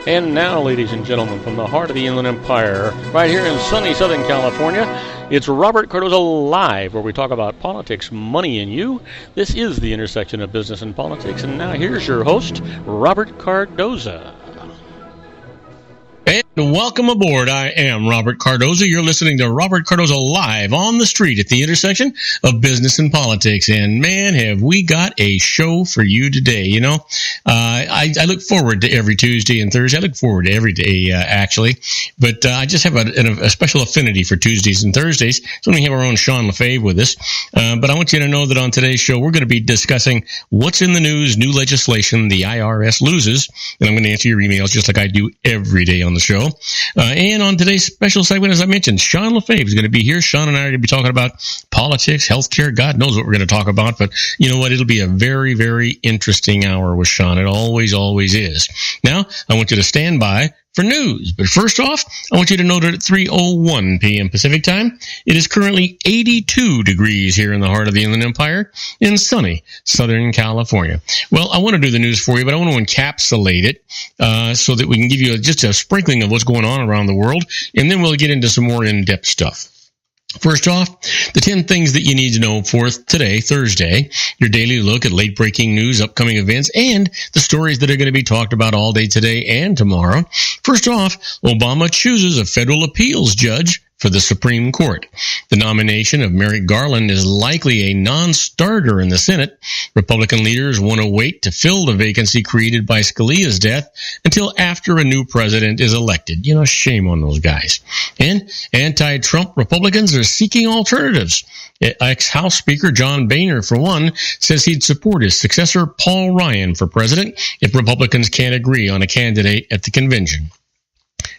And now, ladies and gentlemen, from the heart of the Inland Empire, right here in sunny Southern California, it's Robert Cardoza Live, where we talk about politics, money, and you. This is the intersection of business and politics. And now here's your host, Robert Cardoza. And welcome aboard. I am Robert Cardoza. You're listening to Robert Cardoza Live on the street at the intersection of business and politics. And man, have we got a show for you today. You know, I look forward to every Tuesday and Thursday. I look forward to every day, actually. But I just have a special affinity for Tuesdays and Thursdays. So we have our own Sean Lefebvre with us. But I want you to know that on today's show, we're going to be discussing what's in the news, new legislation the IRS loses. And I'm going to answer your emails just like I do every day on the show. And on today's special segment, as I mentioned, Sean Lefebvre is going to be here. Sean and I are going to be talking about politics, healthcare. God knows what we're going to talk about. But you know what? It'll be a very, very interesting hour with Sean. It always is. Now, I want you to stand by for news. But first off, I want you to know that at 3:01 p.m. Pacific time, it is currently 82 degrees here in the heart of the Inland Empire in sunny Southern California. Well, I want to do the news for you, but I want to encapsulate it so that we can give you just a sprinkling of what's going on around the world, and then we'll get into some more in-depth stuff. First off, the 10 things that you need to know for today, Thursday, your daily look at late-breaking news, upcoming events, and the stories that are going to be talked about all day today and tomorrow. First off, Obama chooses a federal appeals judge for the Supreme Court. The nomination of Merrick Garland is likely a non-starter in the Senate. Republican leaders want to wait to fill the vacancy created by Scalia's death until after a new president is elected. You know, shame on those guys. And anti-Trump Republicans are seeking alternatives. Ex-House Speaker John Boehner, for one, says he'd support his successor Paul Ryan for president if Republicans can't agree on a candidate at the convention.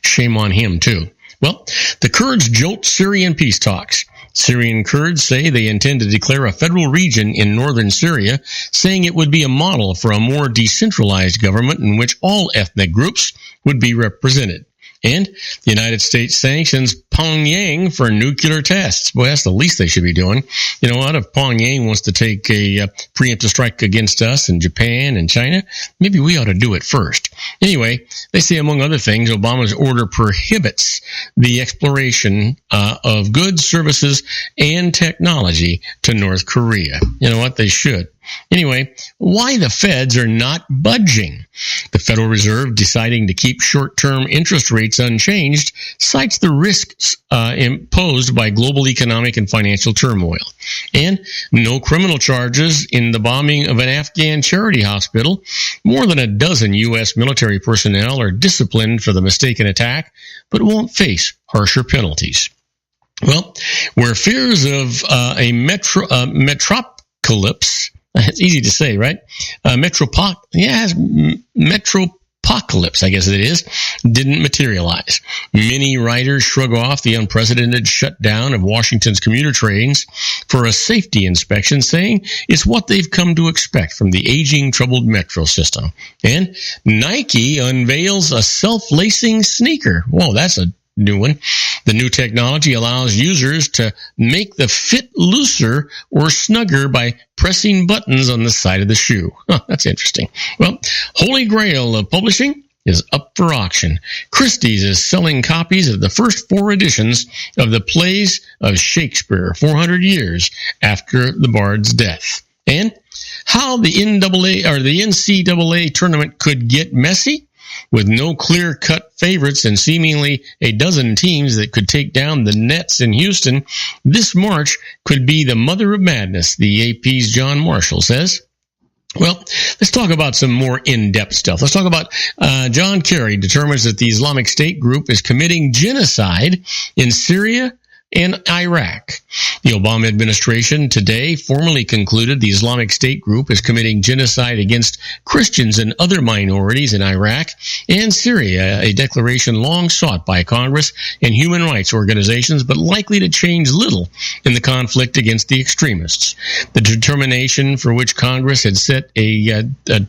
Shame on him, too. Well, the Kurds jolt Syrian peace talks. Syrian Kurds say they intend to declare a federal region in northern Syria, saying it would be a model for a more decentralized government in which all ethnic groups would be represented. And the United States sanctions Pyongyang for nuclear tests. Boy, that's the least they should be doing. You know what? If Pyongyang wants to take a preemptive strike against us and Japan and China, maybe we ought to do it first. Anyway, they say, among other things, Obama's order prohibits the exploration of goods, services, and technology to North Korea. You know what? They should. Anyway, why the feds are not budging. The Federal Reserve, deciding to keep short-term interest rates unchanged, cites the risks imposed by global economic and financial turmoil. And no criminal charges in the bombing of an Afghan charity hospital. More than a dozen U.S. military personnel are disciplined for the mistaken attack, but won't face harsher penalties. Well, where fears of a metropocalypse, it's easy to say, right? Metropocalypse, I guess it is, didn't materialize. Many riders shrug off the unprecedented shutdown of Washington's commuter trains for a safety inspection, saying it's what they've come to expect from the aging, troubled metro system. And Nike unveils a self-lacing sneaker. Whoa, that's a new one. The new technology allows users to make the fit looser or snugger by pressing buttons on the side of the shoe. That's interesting. Well, Holy Grail of publishing is up for auction. Christie's is selling copies of the first 4 editions of the plays of Shakespeare 400 years after the bard's death. And how the NCAA tournament could get messy? With no clear-cut favorites and seemingly a dozen teams that could take down the Nets in Houston, this March could be the mother of madness, the AP's John Marshall says. Well, let's talk about some more in-depth stuff. Let's talk about John Kerry determines that the Islamic State group is committing genocide in Syria and Iraq. The Obama administration today formally concluded the Islamic State group is committing genocide against Christians and other minorities in Iraq and Syria, a declaration long sought by Congress and human rights organizations, but likely to change little in the conflict against the extremists. The determination for which Congress had set a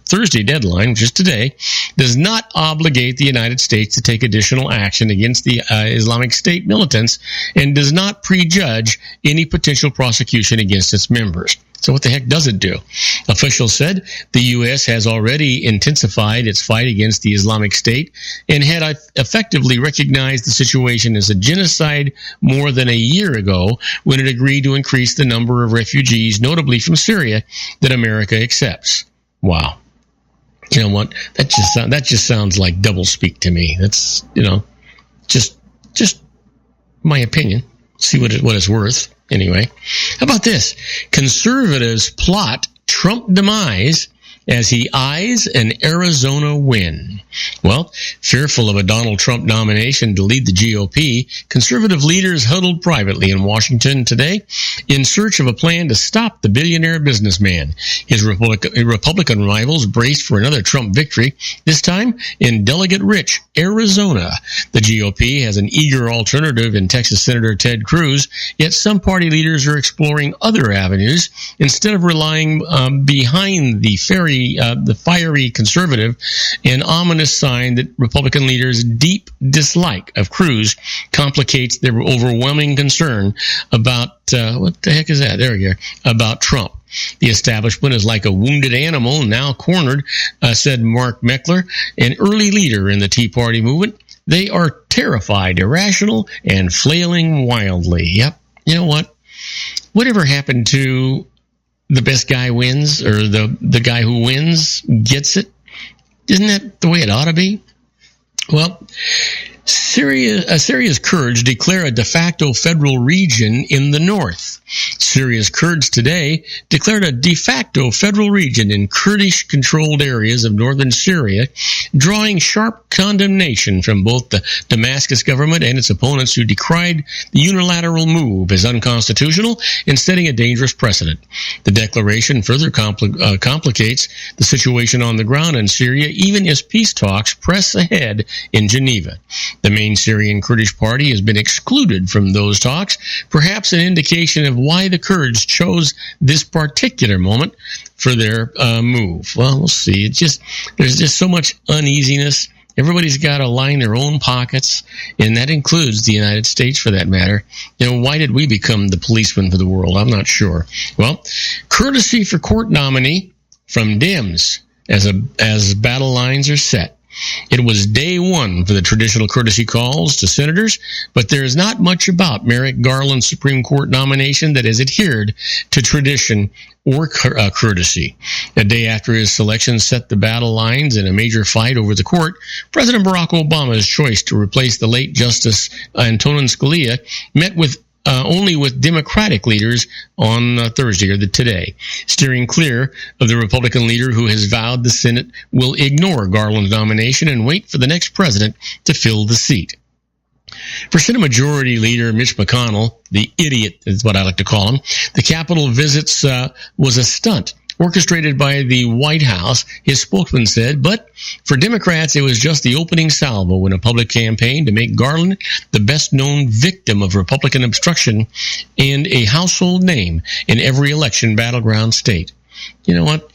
Thursday deadline, which is today, does not obligate the United States to take additional action against the Islamic State militants and does does not prejudge any potential prosecution against its members. So what the heck does it do? Officials said the U.S. has already intensified its fight against the Islamic State and had effectively recognized the situation as a genocide more than a year ago when it agreed to increase the number of refugees, notably from Syria, that America accepts. Wow. You know what? That just sounds like doublespeak to me. That's, just my opinion. See what it's worth. Anyway, how about this? Conservatives plot Trump demise as he eyes an Arizona win. Well, fearful of a Donald Trump nomination to lead the GOP, conservative leaders huddled privately in Washington today in search of a plan to stop the billionaire businessman. His Republican rivals braced for another Trump victory, this time in delegate-rich Arizona. The GOP has an eager alternative in Texas Senator Ted Cruz, yet some party leaders are exploring other avenues instead of relying behind the fiery conservative, an ominous sign that Republican leaders' deep dislike of Cruz complicates their overwhelming concern about, what the heck is that? There we go. About Trump. The establishment is like a wounded animal now cornered, said Mark Meckler, an early leader in the Tea Party movement. They are terrified, irrational, and flailing wildly. Yep. You know what? Whatever happened to the best guy wins, or the guy who wins gets it? Isn't that the way it ought to be? Well, Syria's Kurds declare a de facto federal region in the north. Syria's Kurds today declared a de facto federal region in Kurdish-controlled areas of northern Syria, drawing sharp condemnation from both the Damascus government and its opponents, who decried the unilateral move as unconstitutional and setting a dangerous precedent. The declaration further complicates the situation on the ground in Syria, even as peace talks press ahead in Geneva. The main Syrian Kurdish party has been excluded from those talks, perhaps an indication of why the Kurds chose this particular moment for their move. Well, we'll see. There's just so much uneasiness. Everybody's got to line their own pockets, and that includes the United States, for that matter. Why did we become the policeman for the world? I'm not sure. Well, courtesy for court nominee from Dems as battle lines are set. It was day one for the traditional courtesy calls to senators, but there is not much about Merrick Garland's Supreme Court nomination that has adhered to tradition or courtesy. A day after his selection set the battle lines in a major fight over the court, President Barack Obama's choice to replace the late Justice Antonin Scalia met only with Democratic leaders on Thursday, or today, steering clear of the Republican leader who has vowed the Senate will ignore Garland's nomination and wait for the next president to fill the seat. For Senate Majority Leader Mitch McConnell, the idiot is what I like to call him, the Capitol visits was a stunt orchestrated by the White House, his spokesman said, but for Democrats, it was just the opening salvo in a public campaign to make Garland the best-known victim of Republican obstruction and a household name in every election battleground state. You know what?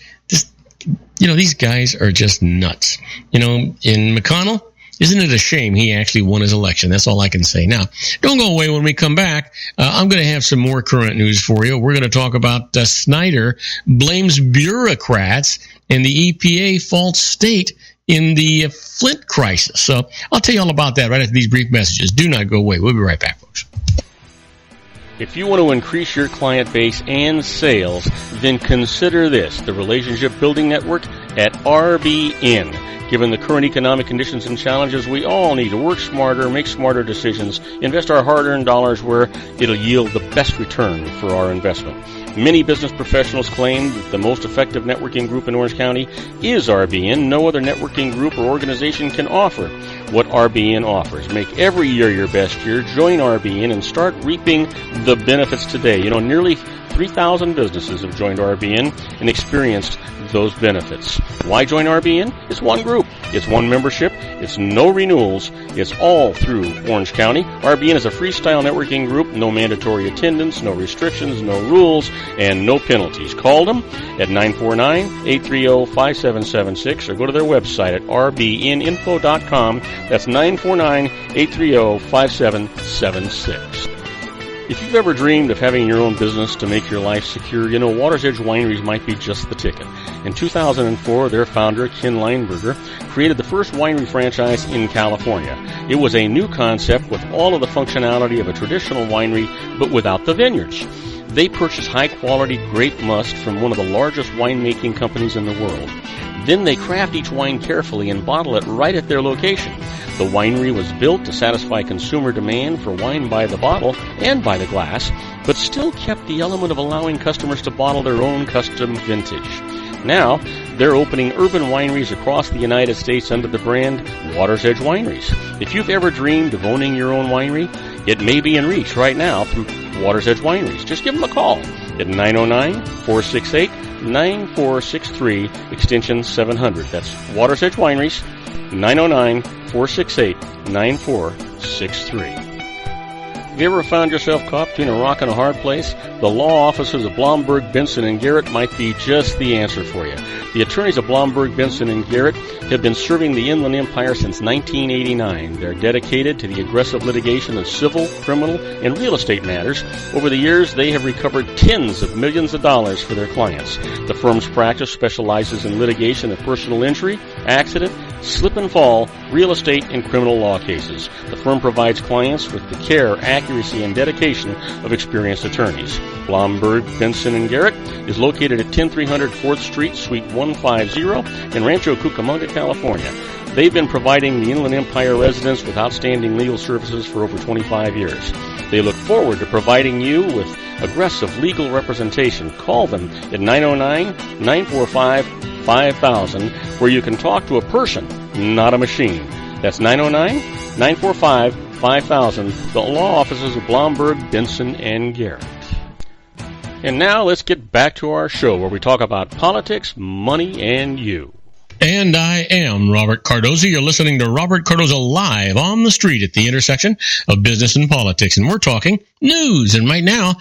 These guys are just nuts. In McConnell, isn't it a shame he actually won his election? That's all I can say. Now, don't go away. When we come back, I'm going to have some more current news for you. We're going to talk about Snyder blames bureaucrats and the EPA false state in the Flint crisis. So I'll tell you all about that right after these brief messages. Do not go away. We'll be right back, folks. If you want to increase your client base and sales, then consider this, the Relationship Building Network at RBN. Given the current economic conditions and challenges, we all need to work smarter, make smarter decisions, invest our hard-earned dollars where it'll yield the best return for our investment. Many business professionals claim that the most effective networking group in Orange County is RBN. No other networking group or organization can offer what RBN offers. Make every year your best year. Join RBN and start reaping the benefits today. Nearly 3,000 businesses have joined RBN and experienced those benefits. Why join RBN? It's one group. It's one membership. It's no renewals. It's all through Orange County. RBN is a freestyle networking group. No mandatory attendance, no restrictions, no rules, and no penalties. Call them at 949-830-5776 or go to their website at rbninfo.com. That's 949-830-5776. If you've ever dreamed of having your own business to make your life secure, you know Water's Edge Wineries might be just the ticket. In 2004, their founder, Ken Lineberger, created the first winery franchise in California. It was a new concept with all of the functionality of a traditional winery, but without the vineyards. They purchase high-quality grape must from one of the largest winemaking companies in the world. Then they craft each wine carefully and bottle it right at their location. The winery was built to satisfy consumer demand for wine by the bottle and by the glass, but still kept the element of allowing customers to bottle their own custom vintage. Now, they're opening urban wineries across the United States under the brand Water's Edge Wineries. If you've ever dreamed of owning your own winery, it may be in reach right now through Water's Edge Wineries. Just give them a call at 909-468-9463, extension 700. That's Water's Edge Wineries, 909-468-9463. Have you ever found yourself caught between a rock and a hard place? The law offices of Blomberg, Benson, and Garrett might be just the answer for you. The attorneys of Blomberg, Benson, and Garrett have been serving the Inland Empire since 1989. They're dedicated to the aggressive litigation of civil, criminal, and real estate matters. Over the years, they have recovered tens of millions of dollars for their clients. The firm's practice specializes in litigation of personal injury, accident, slip and fall, real estate, and criminal law cases. The firm provides clients with the care, accuracy, and dedication of experienced attorneys. Blomberg, Benson, and Garrett is located at 10300 4th Street, Suite 150 in Rancho Cucamonga, California. They've been providing the Inland Empire residents with outstanding legal services for over 25 years. They look forward to providing you with aggressive legal representation. Call them at 909-945-5000, where you can talk to a person, not a machine. That's 909-945-5000, the law offices of Blomberg, Benson, and Garrett. And now let's get back to our show where we talk about politics, money, and you. And I am Robert Cardoza. You're listening to Robert Cardoza live on the street at the intersection of business and politics. And we're talking news. And right now,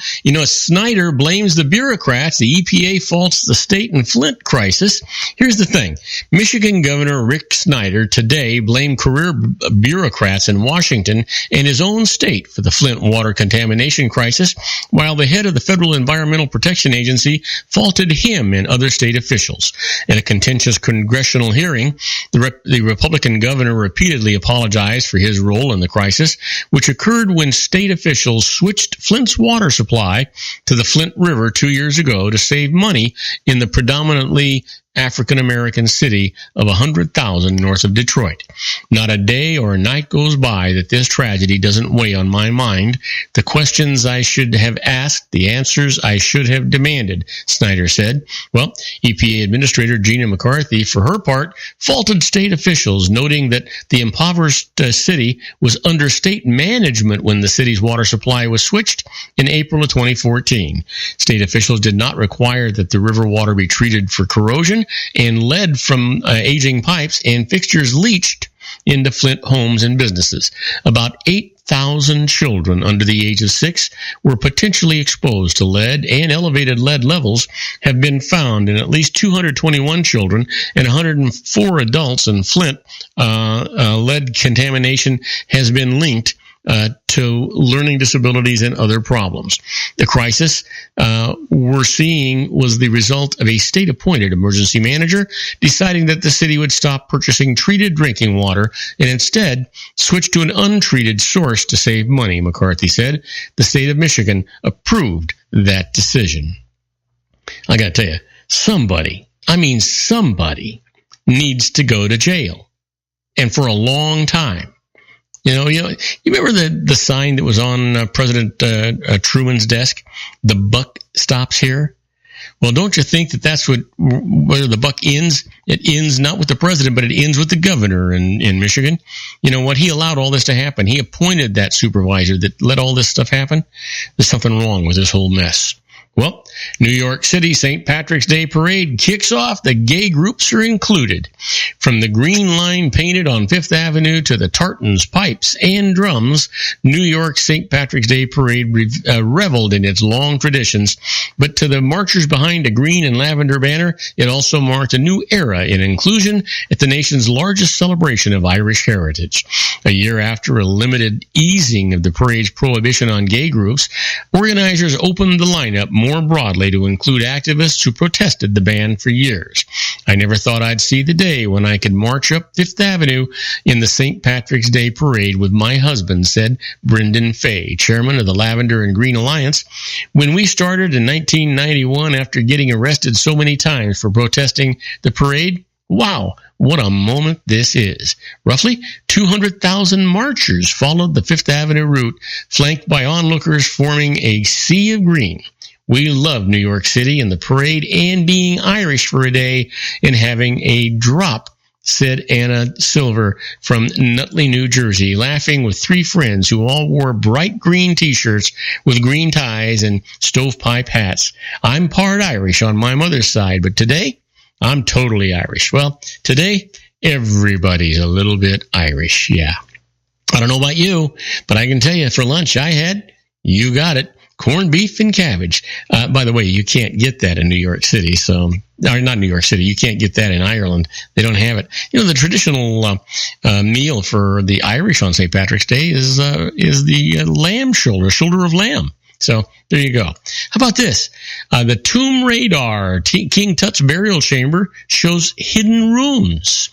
Snyder blames the bureaucrats. The EPA faults the state and Flint crisis. Here's the thing. Michigan Governor Rick Snyder today blamed career bureaucrats in Washington and his own state for the Flint water contamination crisis, while the head of the Federal Environmental Protection Agency faulted him and other state officials. In a contentious congressional hearing, the Republican governor repeatedly apologized for his role in the crisis, which occurred when state officials switched Flint's water supply to the Flint River 2 years ago to save money in the predominantly African-American city of 100,000 north of Detroit. Not a day or a night goes by that this tragedy doesn't weigh on my mind. The questions I should have asked, the answers I should have demanded, Snyder said. Well, EPA Administrator Gina McCarthy, for her part, faulted state officials, noting that the impoverished city was under state management when the city's water supply was switched in April of 2014. State officials did not require that the river water be treated for corrosion, and lead from aging pipes and fixtures leached into Flint homes and businesses. About 8,000 children under the age of 6 were potentially exposed to lead, and elevated lead levels have been found in at least 221 children and 104 adults in Flint. Lead contamination has been linked to learning disabilities and other problems. The crisis we're seeing was the result of a state-appointed emergency manager deciding that the city would stop purchasing treated drinking water and instead switch to an untreated source to save money, McCarthy said. The state of Michigan approved that decision. I got to tell you, somebody needs to go to jail, and for a long time. You remember the sign that was on President Truman's desk? The buck stops here. Well, don't you think that's where the buck ends? It ends not with the president, but it ends with the governor in Michigan. You know what? He allowed all this to happen. He appointed that supervisor that let all this stuff happen. There's something wrong with this whole mess. Well, New York City St. Patrick's Day Parade kicks off. The gay groups are included. From the green line painted on Fifth Avenue to the tartans, pipes, and drums, New York St. Patrick's Day Parade reveled in its long traditions. But to the marchers behind a green and lavender banner, it also marked a new era in inclusion at the nation's largest celebration of Irish heritage. A year after a limited easing of the parade's prohibition on gay groups, organizers opened the lineup more broadly to include activists who protested the ban for years. I never thought I'd see the day when I could march up Fifth Avenue in the St. Patrick's Day Parade with my husband, said Brendan Fay, chairman of the Lavender and Green Alliance. When we started in 1991 after getting arrested so many times for protesting the parade, wow, what a moment this is. Roughly 200,000 marchers followed the Fifth Avenue route, flanked by onlookers forming a sea of green. We love New York City and the parade and being Irish for a day and having a drop, said Anna Silver from Nutley, New Jersey, laughing with three friends who all wore bright green T-shirts with green ties and stovepipe hats. I'm part Irish on my mother's side, but today I'm totally Irish. Well, today everybody's a little bit Irish, yeah. I don't know about you, but I can tell you for lunch I had, you got it, corned beef and cabbage. By the way, you can't get that in New York City, or not New York City. You can't get that in Ireland. They don't have it. You know, the traditional meal for the Irish on St. Patrick's Day is the lamb shoulder of lamb. So there you go. How about this? The tomb radar, King Tut's burial chamber, shows hidden rooms.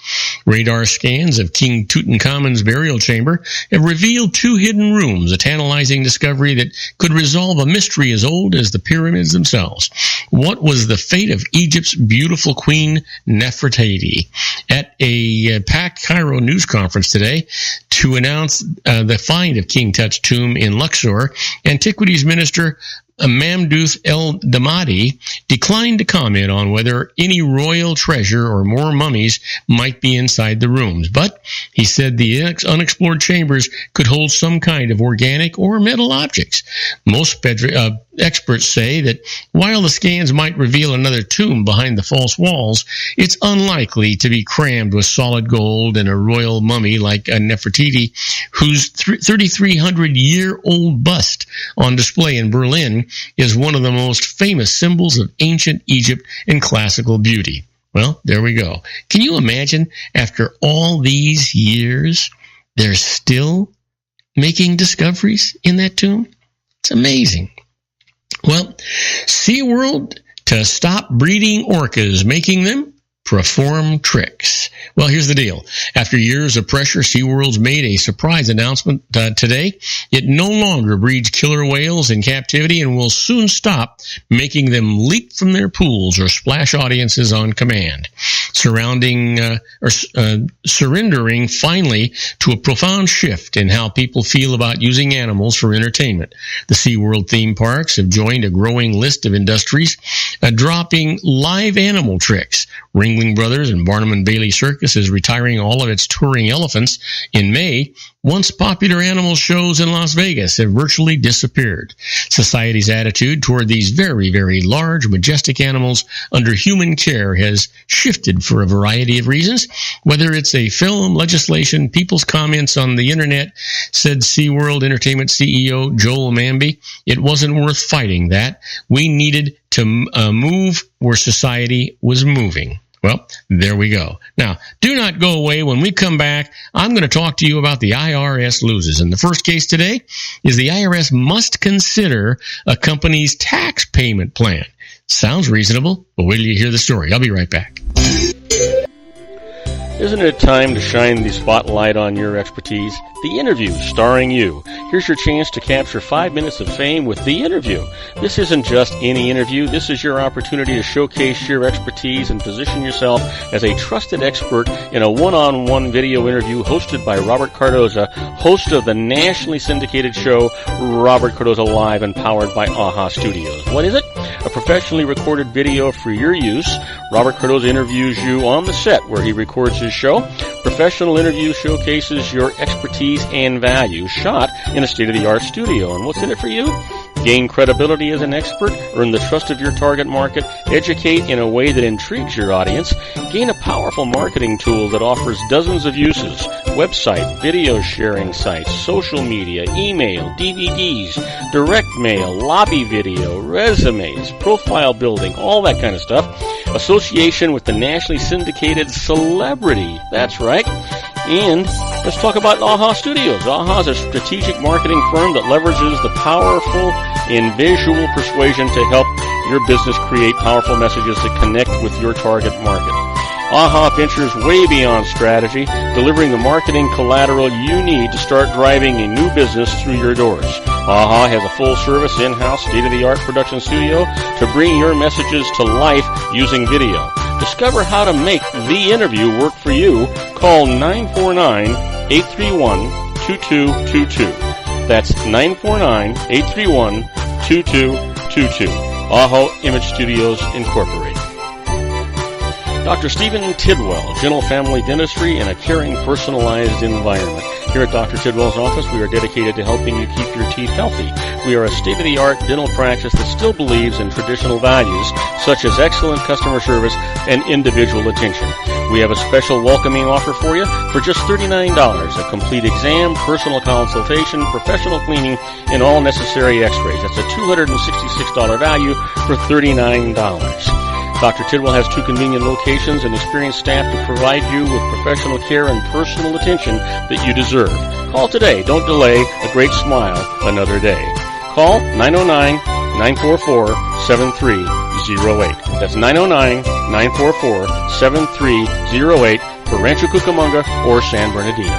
Radar scans of King Tutankhamun's burial chamber have revealed two hidden rooms, a tantalizing discovery that could resolve a mystery as old as the pyramids themselves. What was the fate of Egypt's beautiful queen Nefertiti? At a packed Cairo news conference today to announce the find of King Tut's tomb in Luxor, Antiquities Minister Mamdouh El-Damadi declined to comment on whether any royal treasure or more mummies might be inside the rooms, but he said the unexplored chambers could hold some kind of organic or metal objects. Most experts say that while the scans might reveal another tomb behind the false walls, it's unlikely to be crammed with solid gold and a royal mummy like Nefertiti, whose 3,300-year-old bust on display in Berlin is one of the most famous symbols of ancient Egypt and classical beauty. Well, there we go. Can you imagine, after all these years, they're still making discoveries in that tomb? It's amazing. Well, SeaWorld to stop breeding orcas, making them perform tricks. Well, here's the deal. After years of pressure, SeaWorld's made a surprise announcement today. It no longer breeds killer whales in captivity and will soon stop making them leap from their pools or splash audiences on command. Surrendering finally to a profound shift in how people feel about using animals for entertainment. The SeaWorld theme parks have joined a growing list of industries dropping live animal tricks. Ringling Brothers and Barnum & Bailey Circus is retiring all of its touring elephants in May. Once popular animal shows in Las Vegas have virtually disappeared. Society's attitude toward these very, very large, majestic animals under human care has shifted for a variety of reasons. Whether it's a film, legislation, people's comments on the internet, said SeaWorld Entertainment CEO Joel Manby, it wasn't worth fighting that. We needed to move where society was moving. Well, there we go. Now, do not go away. When we come back, I'm going to talk to you about the IRS loses. And the first case today is the IRS must consider a company's tax payment plan. Sounds reasonable, but wait till you hear the story. I'll be right back. Isn't it time to shine the spotlight on your expertise? The Interview, starring you. Here's your chance to capture 5 minutes of fame with The Interview. This isn't just any interview. This is your opportunity to showcase your expertise and position yourself as a trusted expert in a one-on-one video interview hosted by Robert Cardoza, host of the nationally syndicated show Robert Cardoza Live and powered by AHA Studios. What is it? A professionally recorded video for your use. Robert Cardoza interviews you on the set where he records his show. Professional interview showcases your expertise and value, shot in a state-of-the-art studio. And what's in it for you? Gain credibility as an expert, earn the trust of your target market, educate in a way that intrigues your audience, gain a powerful marketing tool that offers dozens of uses, website, video sharing sites, social media, email, DVDs, direct mail, lobby video, resumes, profile building, all that kind of stuff. Association with the nationally syndicated celebrity. That's right. And let's talk about AHA Studios. AHA is a strategic marketing firm that leverages the powerful and visual persuasion to help your business create powerful messages that connect with your target market. AHA ventures way beyond strategy, delivering the marketing collateral you need to start driving a new business through your doors. AHA has a full-service, in-house, state-of-the-art production studio to bring your messages to life using video. Discover how to make the interview work for you. Call 949-831-2222. That's 949-831-2222. AHA Image Studios Incorporated. Dr. Stephen Tidwell, Gentle Family Dentistry in a caring, personalized environment. Here at Dr. Tidwell's office, we are dedicated to helping you keep your teeth healthy. We are a state-of-the-art dental practice that still believes in traditional values, such as excellent customer service and individual attention. We have a special welcoming offer for you for just $39, a complete exam, personal consultation, professional cleaning, and all necessary x-rays. That's a $266 value for $39. Dr. Tidwell has 2 convenient locations and experienced staff to provide you with professional care and personal attention that you deserve. Call today. Don't delay. A great smile another day. Call 909-944-7308. That's 909-944-7308 for Rancho Cucamonga or San Bernardino.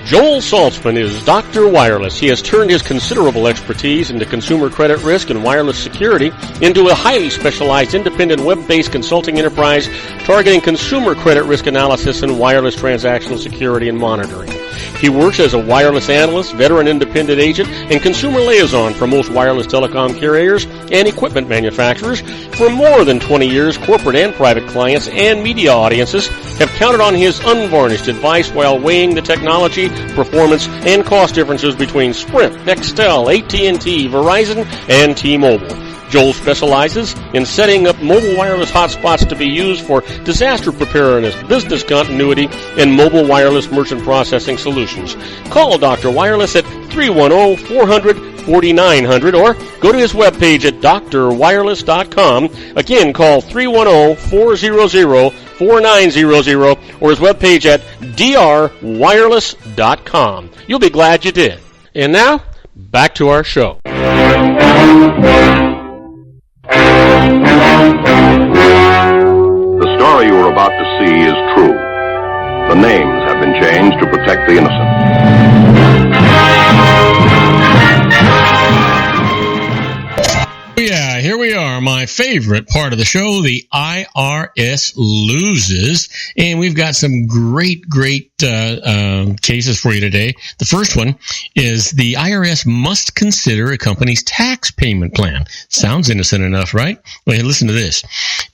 Joel Saltzman is Dr. Wireless. He has turned his considerable expertise into consumer credit risk and wireless security into a highly specialized independent web-based consulting enterprise targeting consumer credit risk analysis and wireless transactional security and monitoring. He works as a wireless analyst, veteran independent agent, and consumer liaison for most wireless telecom carriers and equipment manufacturers. For more than 20 years, corporate and private clients and media audiences have counted on his unvarnished advice while weighing the technology, performance, and cost differences between Sprint, Nextel, AT&T, Verizon, and T-Mobile. Joel specializes in setting up mobile wireless hotspots to be used for disaster preparedness, business continuity, and mobile wireless merchant processing solutions. Call Dr. Wireless at 310-400-4900 or go to his webpage at drwireless.com. Again, call 310-400-4900 or his webpage at drwireless.com. You'll be glad you did. And now, back to our show. The story you are about to see is true. The names have been changed to protect the innocent. Yeah, here we are. My favorite part of the show, the IRS loses. And we've got some great cases for you today. The first one is the IRS must consider a company's tax payment plan. Sounds innocent enough, right? Well, listen to this.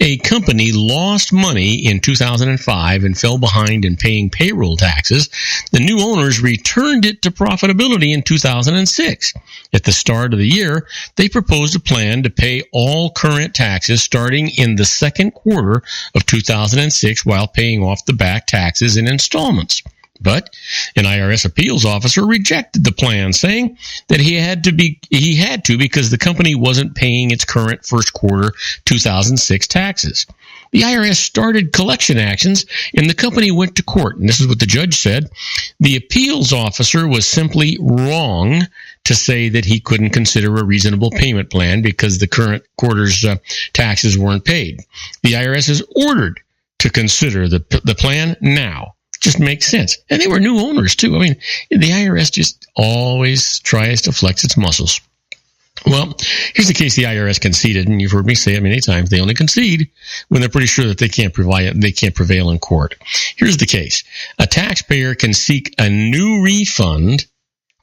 A company lost money in 2005 and fell behind in paying payroll taxes. The new owners returned it to profitability in 2006. At the start of the year, they proposed a plan to pay all current taxes starting in the second quarter of 2006 while paying off the back taxes in installments. But an IRS appeals officer rejected the plan, saying that he had to because the company wasn't paying its current first quarter 2006 taxes. The IRS started collection actions and the company went to court. And this is what the judge said. The appeals officer was simply wrong to say that he couldn't consider a reasonable payment plan because the current quarter's taxes weren't paid. The IRS is ordered to consider the plan now. Just makes sense. And they were new owners, too. I mean, the IRS just always tries to flex its muscles. Well, here's the case the IRS conceded, and you've heard me say it many times, they only concede when they're pretty sure that they can't prevail in court. Here's the case. A taxpayer can seek a new refund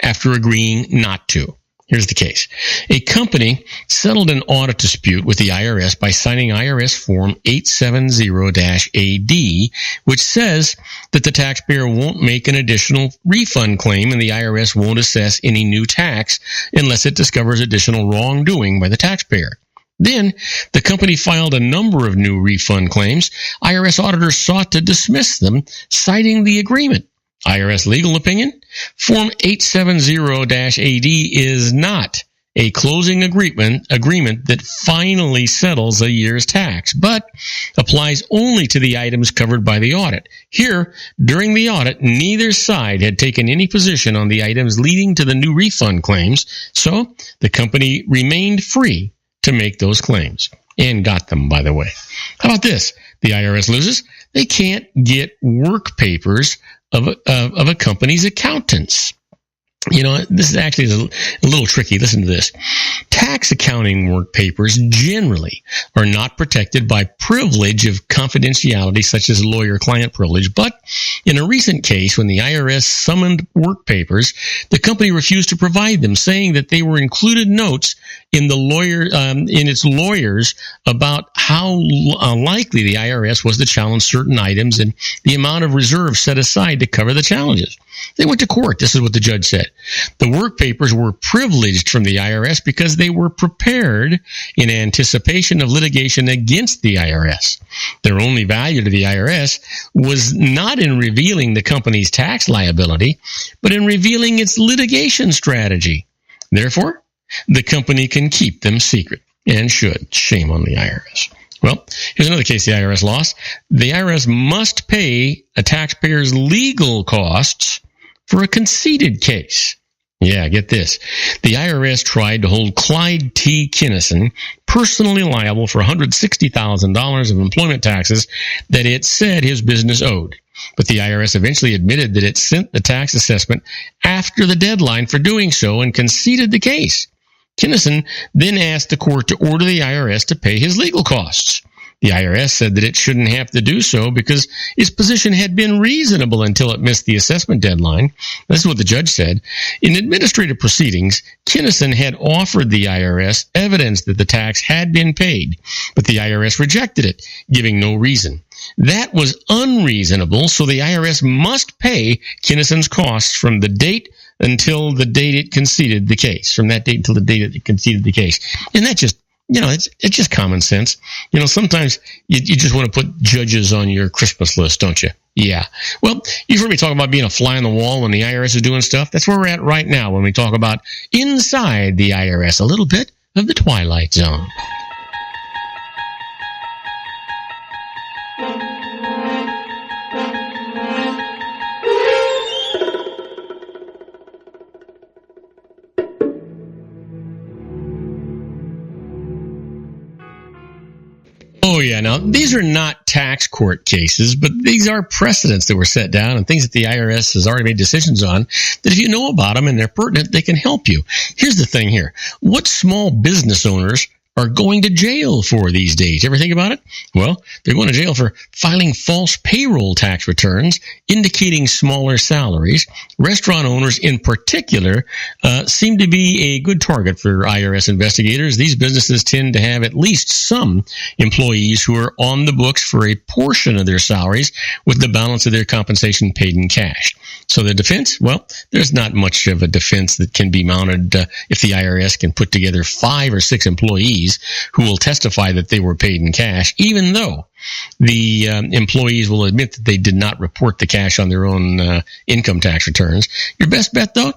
after agreeing not to. Here's the case. A company settled an audit dispute with the IRS by signing IRS Form 870-AD, which says that the taxpayer won't make an additional refund claim and the IRS won't assess any new tax unless it discovers additional wrongdoing by the taxpayer. Then, the company filed a number of new refund claims. IRS auditors sought to dismiss them, citing the agreement. IRS legal opinion? Form 870-AD is not a closing agreement that finally settles a year's tax, but applies only to the items covered by the audit. Here, during the audit, neither side had taken any position on the items leading to the new refund claims, so the company remained free to make those claims. And got them, by the way. How about this? The IRS loses. They can't get work papers of a company's accountants. You know, this is actually a little tricky. Listen to this. Tax accounting work papers generally are not protected by privilege of confidentiality, such as lawyer-client privilege. But in a recent case, when the IRS summoned work papers, the company refused to provide them, saying that they were included notes in its lawyers about how likely the IRS was to challenge certain items and the amount of reserves set aside to cover the challenges. They went to court. This is what the judge said. The work papers were privileged from the IRS because they were prepared in anticipation of litigation against the IRS. Their only value to the IRS was not in revealing the company's tax liability, but in revealing its litigation strategy. Therefore, the company can keep them secret, and should. Shame on the IRS. Well, here's another case the IRS lost. The IRS must pay a taxpayer's legal costs for a conceded case. Yeah, get this. The IRS tried to hold Clyde T. Kinnison personally liable for $160,000 of employment taxes that it said his business owed. But the IRS eventually admitted that it sent the tax assessment after the deadline for doing so and conceded the case. Kinnison then asked the court to order the IRS to pay his legal costs. The IRS said that it shouldn't have to do so because its position had been reasonable until it missed the assessment deadline. This is what the judge said. In administrative proceedings, Kinnison had offered the IRS evidence that the tax had been paid, but the IRS rejected it, giving no reason. That was unreasonable, so the IRS must pay Kinnison's costs from the date until the date it conceded the case. From that date until the date it conceded the case. And that just, it's just common sense. Sometimes you just want to put judges on your Christmas list, don't you? Yeah. Well, you've heard me talk about being a fly on the wall when the IRS is doing stuff. That's where we're at right now when we talk about inside the IRS, a little bit of the Twilight Zone. Oh, yeah. Now, these are not tax court cases, but these are precedents that were set down and things that the IRS has already made decisions on that if you know about them and they're pertinent, they can help you. Here's the thing here. What small business owners are going to jail for these days? You ever think about it? Well, they're going to jail for filing false payroll tax returns, indicating smaller salaries. Restaurant owners in particular seem to be a good target for IRS investigators. These businesses tend to have at least some employees who are on the books for a portion of their salaries, with the balance of their compensation paid in cash. So the defense? Well, there's not much of a defense that can be mounted if the IRS can put together 5 or 6 employees who will testify that they were paid in cash, even though the employees will admit that they did not report the cash on their own income tax returns. Your best bet, though,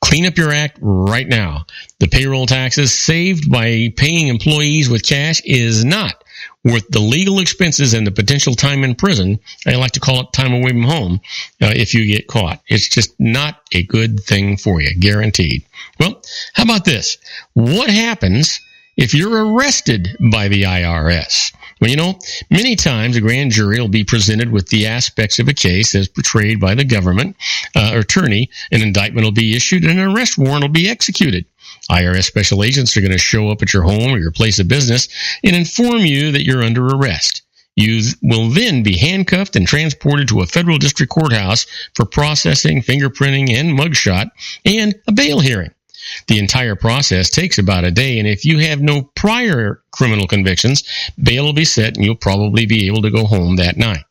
clean up your act right now. The payroll taxes saved by paying employees with cash is not worth the legal expenses and the potential time in prison. I like to call it time away from home if you get caught. It's just not a good thing for you, guaranteed. Well, how about this? What happens if you're arrested by the IRS? Well, many times a grand jury will be presented with the aspects of a case as portrayed by the government attorney. An indictment will be issued and an arrest warrant will be executed. IRS special agents are going to show up at your home or your place of business and inform you that you're under arrest. You will then be handcuffed and transported to a federal district courthouse for processing, fingerprinting, and mugshot, and a bail hearing. The entire process takes about a day, and if you have no prior criminal convictions, bail will be set and you'll probably be able to go home that night.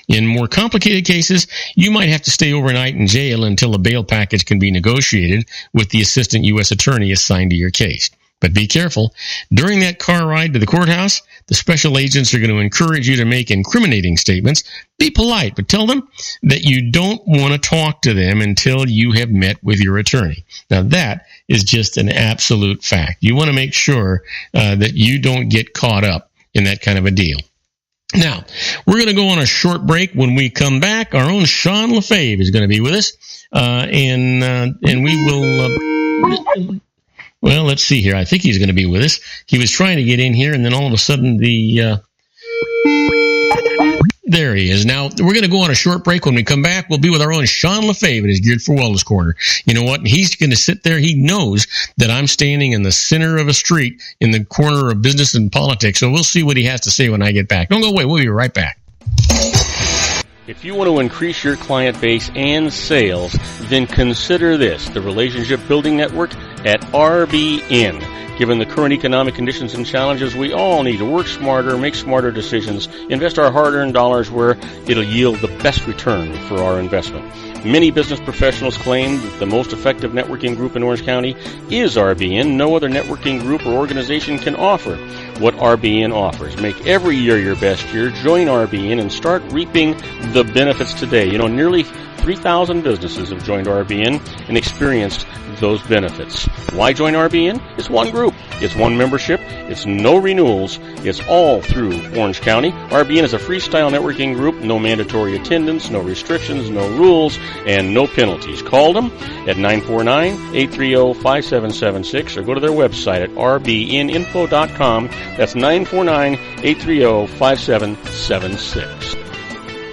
In more complicated cases, you might have to stay overnight in jail until a bail package can be negotiated with the assistant U.S. attorney assigned to your case. But be careful. During that car ride to the courthouse, the special agents are going to encourage you to make incriminating statements. Be polite, but tell them that you don't want to talk to them until you have met with your attorney. Now, that is just an absolute fact. You want to make sure that you don't get caught up in that kind of a deal. Now, we're going to go on a short break. When we come back, our own Sean LaFave is going to be with us, and we will... Well, let's see here. I think he's going to be with us. He was trying to get in here, and then all of a sudden there he is. Now, we're going to go on a short break. When we come back, we'll be with our own Sean LaFave at his Geared for Wellness Corner. You know what? He's going to sit there. He knows that I'm standing in the center of a street in the corner of business and politics, so we'll see what he has to say when I get back. Don't go away. We'll be right back. If you want to increase your client base and sales, then consider this, the Relationship Building Network at RBN. Given the current economic conditions and challenges, we all need to work smarter, make smarter decisions, invest our hard-earned dollars where it'll yield the best return for our investment. Many business professionals claim that the most effective networking group in Orange County is RBN. No other networking group or organization can offer what RBN offers. Make every year your best year. Join RBN and start reaping the benefits today. You know, nearly 3,000 businesses have joined RBN and experienced those benefits. Why join RBN? It's one group. It's one membership. It's no renewals. It's all through Orange County. RBN is a freestyle networking group. No mandatory attendance, no restrictions, no rules, and no penalties. Call them at 949-830-5776 or go to their website at rbninfo.com. That's 949-830-5776.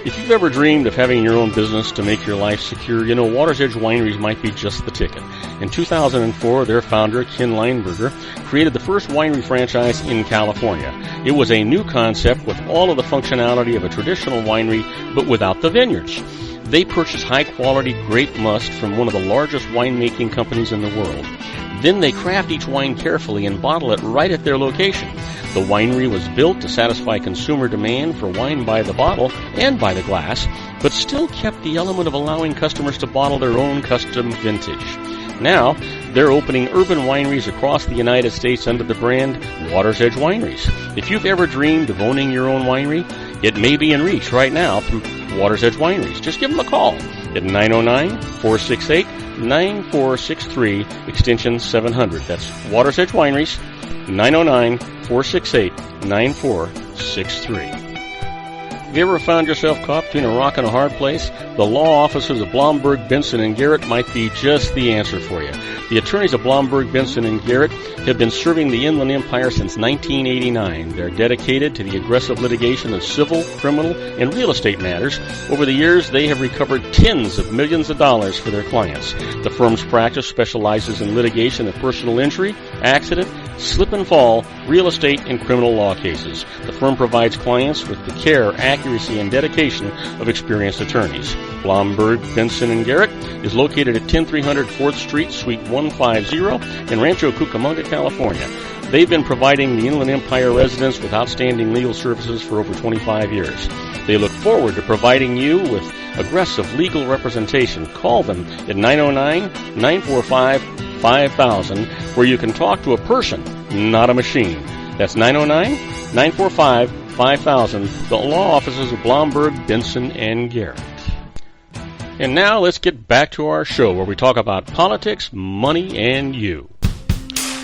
If you've ever dreamed of having your own business to make your life secure, you know, Water's Edge Wineries might be just the ticket. In 2004, their founder, Ken Lineberger, created the first winery franchise in California. It was a new concept with all of the functionality of a traditional winery, but without the vineyards. They purchased high-quality grape must from one of the largest winemaking companies in the world. Then they craft each wine carefully and bottle it right at their location. The winery was built to satisfy consumer demand for wine by the bottle and by the glass, but still kept the element of allowing customers to bottle their own custom vintage. Now, they're opening urban wineries across the United States under the brand Water's Edge Wineries. If you've ever dreamed of owning your own winery, it may be in reach right now through Water's Edge Wineries. Just give them a call at 909-468-9463, extension 700. That's Water's Edge Wineries, 909-468-9463. Have you ever found yourself caught between a rock and a hard place? The law offices of Blomberg, Benson, and Garrett might be just the answer for you. The attorneys of Blomberg, Benson, and Garrett have been serving the Inland Empire since 1989. They're dedicated to the aggressive litigation of civil, criminal, and real estate matters. Over the years, they have recovered tens of millions of dollars for their clients. The firm's practice specializes in litigation of personal injury, accident, slip and fall, real estate, and criminal law cases. The firm provides clients with the care, accuracy, and dedication of experienced attorneys. Blomberg, Benson, and Garrett is located at 10300 4th Street, Suite 150 in Rancho Cucamonga, California. They've been providing the Inland Empire residents with outstanding legal services for over 25 years. They look forward to providing you with aggressive legal representation. Call them at 909-945-5000, where you can talk to a person, not a machine. That's 909-945-5000, the law offices of Blomberg, Benson, and Garrett. And now let's get back to our show where we talk about politics, money, and you.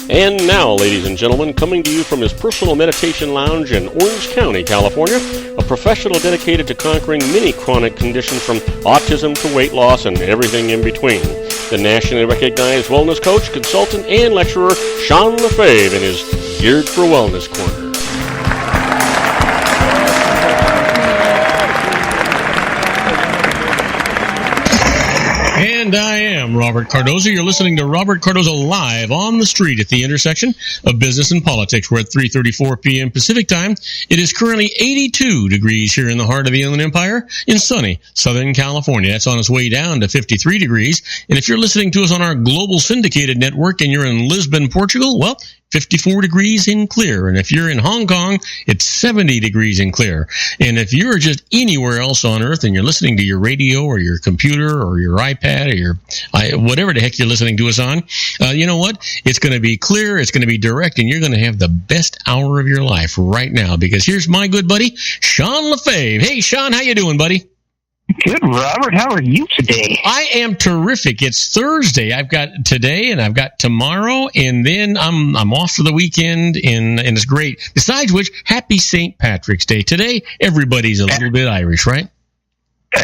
And now, ladies and gentlemen, coming to you from his personal meditation lounge in Orange County, California, a professional dedicated to conquering many chronic conditions from autism to weight loss and everything in between. The nationally recognized wellness coach, consultant, and lecturer, Sean LaFave, in his Geared for Wellness Corner. And I am Robert Cardoza. You're listening to Robert Cardoza live on the street at the intersection of business and politics. We're at 3:34 p.m. Pacific time. It is currently 82 degrees here in the heart of the Inland Empire in sunny Southern California. That's on its way down to 53 degrees. And if you're listening to us on our global syndicated network and you're in Lisbon, Portugal, well, 54 degrees and clear. And if you're in Hong Kong, it's 70 degrees and clear. And if you're just anywhere else on Earth and you're listening to your radio or your computer or your iPad or your whatever the heck you're listening to us on, you know what? It's going to be clear, it's going to be direct, and you're going to have the best hour of your life right now. Because here's my good buddy, Sean LaFave. Hey, Sean, how you doing, buddy? Good, Robert. How are you today? I am terrific. It's Thursday. I've got today and I've got tomorrow, and then I'm off for the weekend, and it's great. Besides which, happy St. Patrick's Day. Today, everybody's a little bit Irish, right?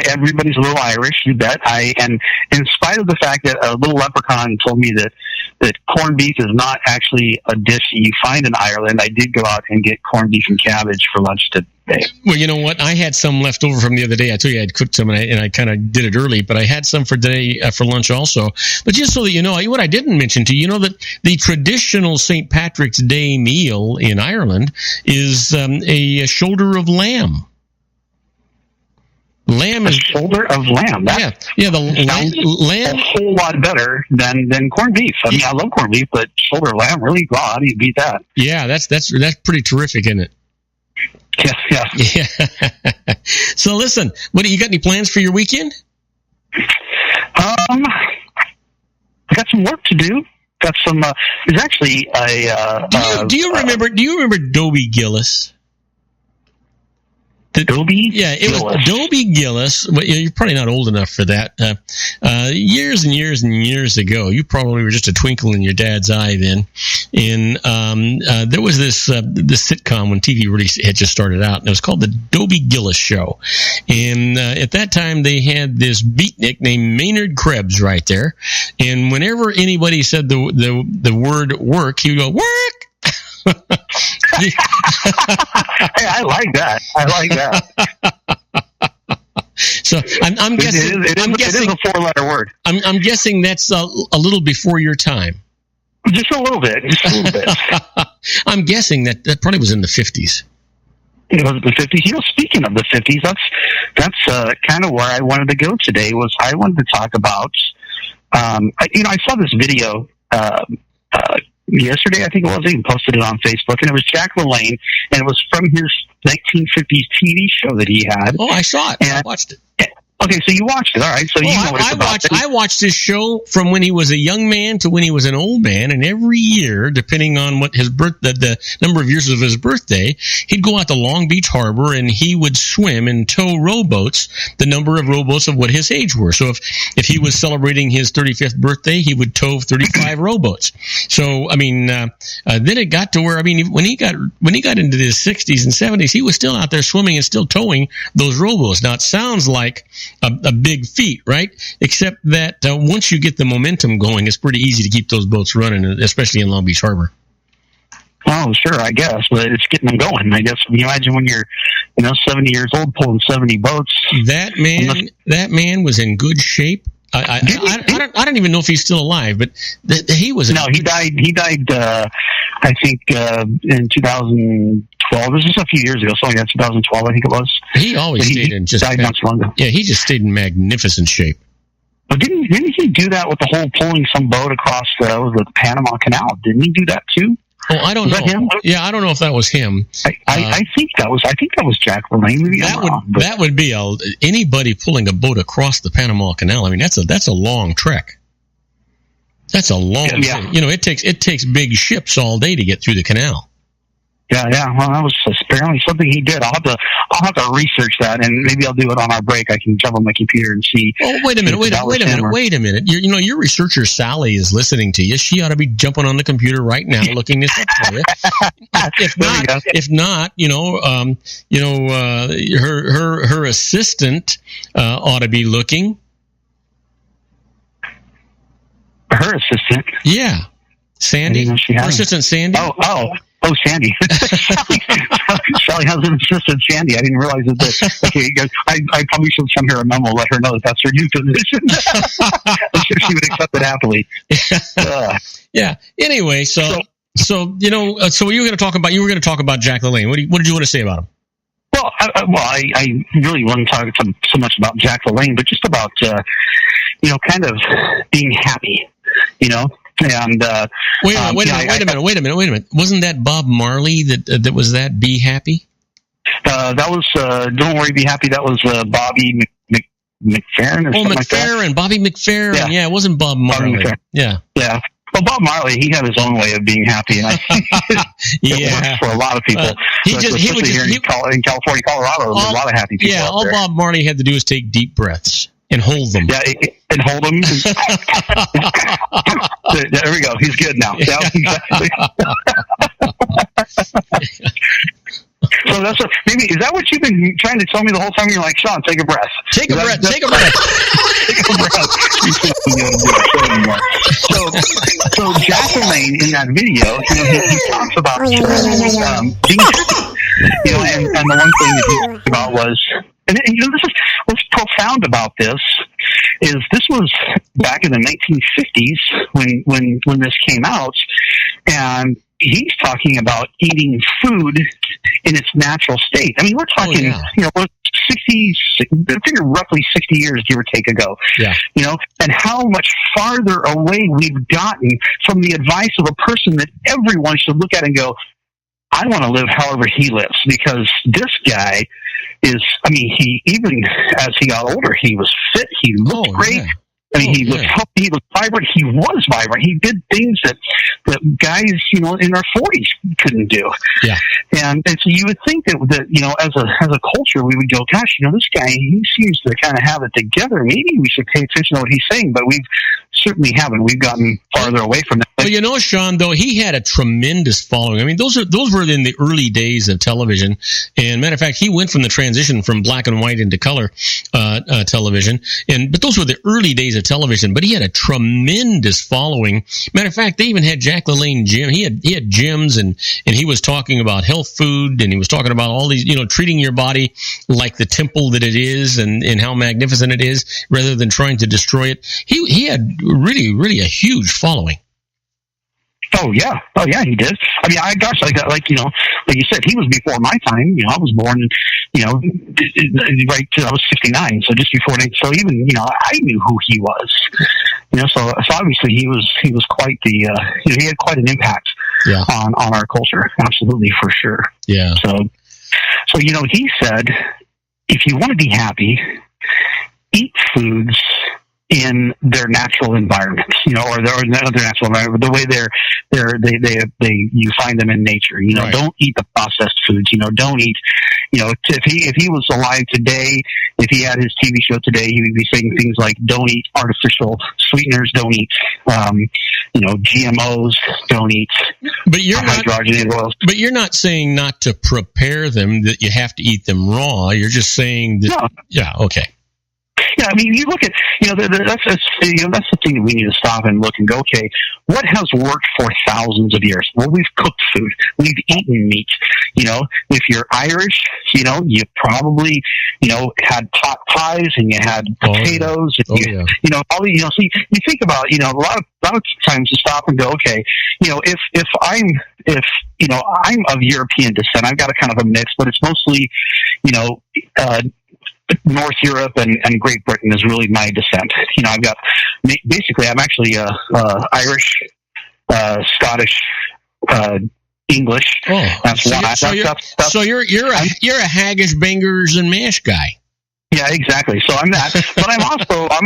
Everybody's a little Irish, you bet. And in spite of the fact that a little leprechaun told me that corned beef is not actually a dish that you find in Ireland, I did go out and get corned beef and cabbage for lunch today. Well, you know what? I had some left over from the other day. I told you I had cooked some, and I kind of did it early, but I had some for today for lunch also. But just so that you know, what I didn't mention to you, you know that the traditional St. Patrick's Day meal in Ireland is a shoulder of lamb. Lamb is shoulder of lamb. Yeah. The lamb a whole lot better than corned beef. I mean, I love corned beef, but shoulder of lamb, really? God, how do you beat that? Yeah, that's pretty terrific, isn't it? Yes. Yeah. So listen, what do you got? Any plans for your weekend? I got some work to do. Got some. There's actually a. Do you remember Dobie Gillis? Dobie? Yeah, it was Dobie Gillis. Well, you're probably not old enough for that. Years and years and years ago, you probably were just a twinkle in your dad's eye then. And there was this sitcom when TV really had just started out, and it was called the Dobie Gillis Show. And at that time, they had this beatnik named Maynard Krebs right there. And whenever anybody said the word work, he would go, work! Hey, I like that. So I'm guessing it is a 4-letter word. I'm guessing that's a little before your time. Just a little bit. I'm guessing that probably was in the 50s. It was the 50s. You know, speaking of the 50s, that's kind of where I wanted to go today. Was I wanted to talk about. I saw this video. Yesterday, I think it was, he posted it on Facebook, and it was Jack LaLanne, and it was from his 1950s TV show that he had. Oh, I saw it. I watched it. Okay, so you watched it. All right, so you know what it's about. I watched his show from when he was a young man to when he was an old man, and every year, depending on what the number of years of his birthday, he'd go out to Long Beach Harbor and he would swim and tow rowboats, the number of rowboats of what his age were. So if he was celebrating his 35th birthday, he would tow 35 rowboats. So I mean, then it got to where, I mean, when he got into his 60s and 70s, he was still out there swimming and still towing those rowboats. Now it sounds like a big feat, right? Except that once you get the momentum going, it's pretty easy to keep those boats running, especially in Long Beach Harbor. Oh, sure, I guess, but it's getting them going. I guess. Can you imagine when you're, 70 years old pulling 70 boats? That man was in good shape. I don't even know if he's still alive, but he was. No, he died. He died. I think in 2012. This was a few years ago. So yeah, 2012. I think it was. He always stayed in just. Died much longer. Yeah, he just stayed in magnificent shape. But didn't he do that with the whole pulling some boat across the Panama Canal? Didn't he do that too? Oh, I don't know. Him? Yeah, I don't know if that was him. I think that was Jack LaLanne. Maybe that would be anybody pulling a boat across the Panama Canal. I mean, that's a long trek. That's a long. Yeah. It takes big ships all day to get through the canal. Yeah. Well, that was apparently something he did. I'll have to research that, and maybe I'll do it on our break. I can jump on my computer and see. Oh, wait a minute. Your researcher Sally is listening to you. She ought to be jumping on the computer right now, looking this up for you. If not, her assistant ought to be looking. Her assistant? Yeah, Sandy. Her assistant Sandy. Oh, Oh, Sandy. Sally has an assistant, Sandy. I didn't realize that. Okay, I probably should send her a memo, let her know that that's her new position. I'm sure she would accept it happily. Yeah. Anyway, so you know, so you were going to talk about Jack LaLanne. What did you want to say about him? Well, I really wasn't talking so much about Jack LaLanne, but just about you know, kind of being happy, you know. And wait a minute. Wasn't that Bob Marley that was that Be Happy? That was Don't Worry, Be Happy. That was Bobby McFerrin or something like that. Bobby McFerrin. Yeah, it wasn't Bob Marley. Yeah. Well, Bob Marley, he had his own way of being happy, and I think it works for a lot of people. Especially here in California, Colorado, there's a lot of happy people. Yeah, all there. Bob Marley had to do is take deep breaths and hold them. Yeah, and hold them. There we go. He's good now. Yeah, exactly. So maybe is that what you've been trying to tell me the whole time? You're like, Sean, take a breath. Take a breath. Take a breath. So Jack LaLanne in that video, you know, he talks about being happy. You know, and the one thing that he talked about was, and you know, what's profound about this is this was back in the 1950s when this came out, and he's talking about eating food in its natural state. I mean, we're talking, you know, roughly 60 years, give or take, ago. Yeah. You know, and how much farther away we've gotten from the advice of a person that everyone should look at and go, I want to live however he lives, because this guy is, I mean, he, even as he got older, he was fit, he looked great. Yeah. I mean, he looked healthy, he looked vibrant, he was vibrant. He did things that guys, you know, in their 40s couldn't do. Yeah. And so you would think that, you know, as a culture, we would go, gosh, you know, this guy, he seems to kind of have it together. Maybe we should pay attention to what he's saying, but we certainly haven't. We've gotten farther away from that. Well, you know, Sean, though, he had a tremendous following. I mean, those were in the early days of television. And matter of fact, he went from the transition from black and white into color television. But those were the early days of television. But he had a tremendous following. Matter of fact, they even had Jack LaLanne gym. He had gyms, and he was talking about health food, and he was talking about all these, you know, treating your body like the temple that it is, and how magnificent it is, rather than trying to destroy it. He had really, really a huge following. Oh yeah, he did. I mean, like you know, like you said, he was before my time. You know, I was born, you know, right. I was 59, so just before. So even, you know, I knew who he was. You know, so obviously he was quite the. You know, he had quite an impact on our culture. Absolutely, for sure. Yeah. So you know, he said, if you want to be happy, eat foods in their natural environment, you know, or their natural environment, the way you find them in nature. You know, right. Don't eat the processed foods. You know, don't eat. You know, if he was alive today, if he had his TV show today, he would be saying things like, "Don't eat artificial sweeteners. Don't eat, you know, GMOs. Don't eat." But you're not hydrogenated oils. But you're not saying not to prepare them, that you have to eat them raw. You're just saying that. No. Yeah. Okay. Yeah, I mean, you look at, you know, that's the thing that we need to stop and look and go, okay, what has worked for thousands of years? Well, we've cooked food. We've eaten meat. You know, if you're Irish, you know, you probably, you know, had pot pies and you had potatoes. You know, all the, you know, so you think about, you know, a lot of times you stop and go, okay, you know, if you know, I'm of European descent, I've got a kind of a mix, but it's mostly, you know, North Europe and Great Britain is really my descent. You know, I'm actually Irish, Scottish, English. Oh, that's why. So you're a Haggish, Bangers, and Mash guy. Yeah, exactly. So I'm that, but I'm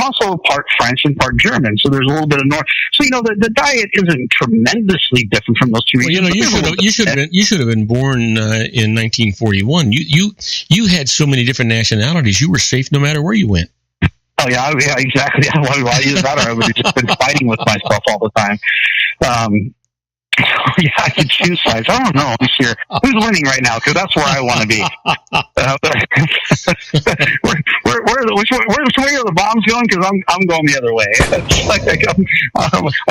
also part French and part German. So there's a little bit of North. So you know, the diet isn't tremendously different from those two regions. Well, you know, you should have been born in 1941. You had so many different nationalities. You were safe no matter where you went. Oh yeah, exactly. Why either that, or I would have just been fighting with myself all the time. Yeah, I could choose sides. I don't know. Who's winning right now? Because that's where I want to be. We're which way are the bombs going? Because I'm going the other way. It's like I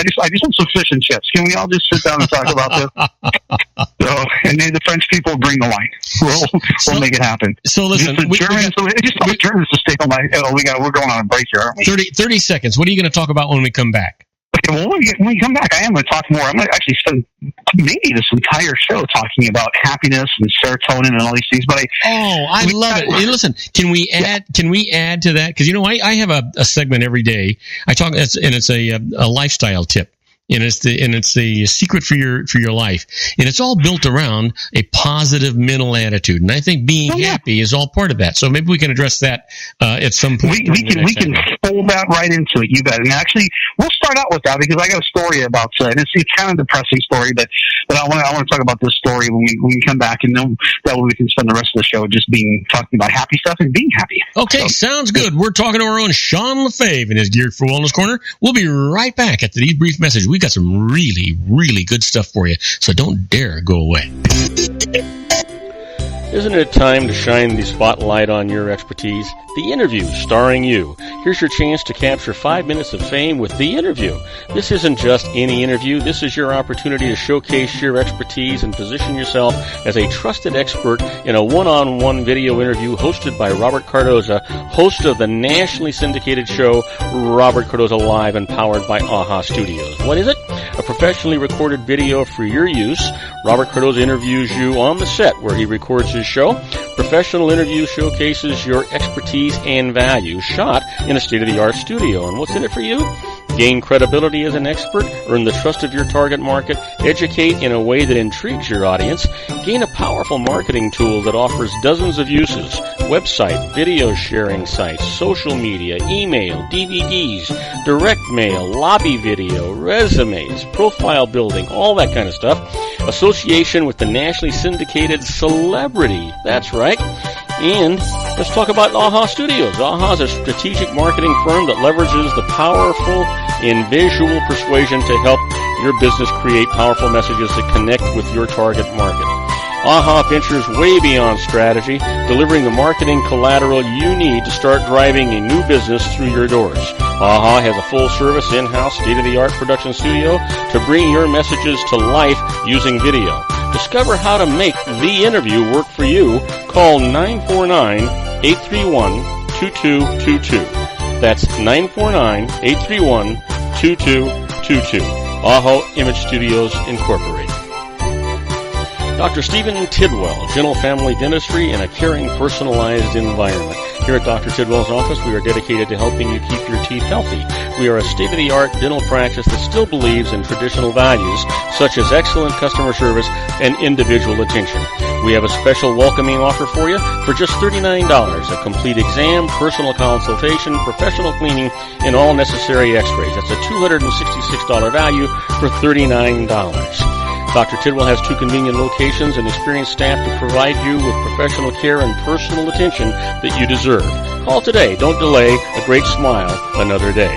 just want some fish and chips. Can we all just sit down and talk about this? So, and then the French people bring the wine. We'll make it happen. So listen, the Germans to stay on my. We're going on a break here, aren't we? 30 seconds. What are you going to talk about when we come back? Okay, well, when we come back, I am going to talk more. I'm going to actually spend maybe this entire show talking about happiness and serotonin and all these things. But I love it. Hey, listen, can we add to that? Because I have a segment every day. I talk, and it's a lifestyle tip. And it's the secret for your life, and it's all built around a positive mental attitude. And I think being happy is all part of that. So maybe we can address that at some point. We can fold that right into it. You bet. And actually, we'll start out with that because I got a story about and it's kind of a depressing story, but I want to talk about this story when we come back, and then that way we can spend the rest of the show just talking about happy stuff and being happy. Okay, sounds good. We're talking to our own Sean Lefebvre in his Geared for Wellness Corner. We'll be right back after these brief messages. We got some really, really good stuff for you, so don't dare go away. Isn't it time to shine the spotlight on your expertise? The Interview, starring you. Here's your chance to capture 5 minutes of fame with The Interview. This isn't just any interview. This is your opportunity to showcase your expertise and position yourself as a trusted expert in a one-on-one video interview hosted by Robert Cardoza, host of the nationally syndicated show Robert Cardoza Live and powered by AHA Studios. What is it? A professionally recorded video for your use. Robert Cardoza interviews you on the set where he records his show. Professional interview showcases your expertise and value, shot in a state-of-the-art studio. And what's in it for you? Gain credibility as an expert, earn the trust of your target market, educate in a way that intrigues your audience, gain a powerful marketing tool that offers dozens of uses, website, video sharing sites, social media, email, DVDs, direct mail, lobby video, resumes, profile building, all that kind of stuff. Association with the nationally syndicated celebrity. That's right. And let's talk about AHA Studios. AHA is a strategic marketing firm that leverages the powerful and visual persuasion to help your business create powerful messages that connect with your target market. AHA ventures way beyond strategy, delivering the marketing collateral you need to start driving a new business through your doors. AHA has a full-service, in-house, state-of-the-art production studio to bring your messages to life using video. Discover how to make The Interview work for you. Call 949-831-2222. That's 949-831-2222. AHA Image Studios Incorporated. Dr. Stephen Tidwell, Gentle Family Dentistry in a caring, personalized environment. Here at Dr. Tidwell's office, we are dedicated to helping you keep your teeth healthy. We are a state-of-the-art dental practice that still believes in traditional values, such as excellent customer service and individual attention. We have a special welcoming offer for you for just $39, a complete exam, personal consultation, professional cleaning, and all necessary x-rays. That's a $266 value for $39. Dr. Tidwell has 2 convenient locations and experienced staff to provide you with professional care and personal attention that you deserve. Call today. Don't delay. A great smile another day.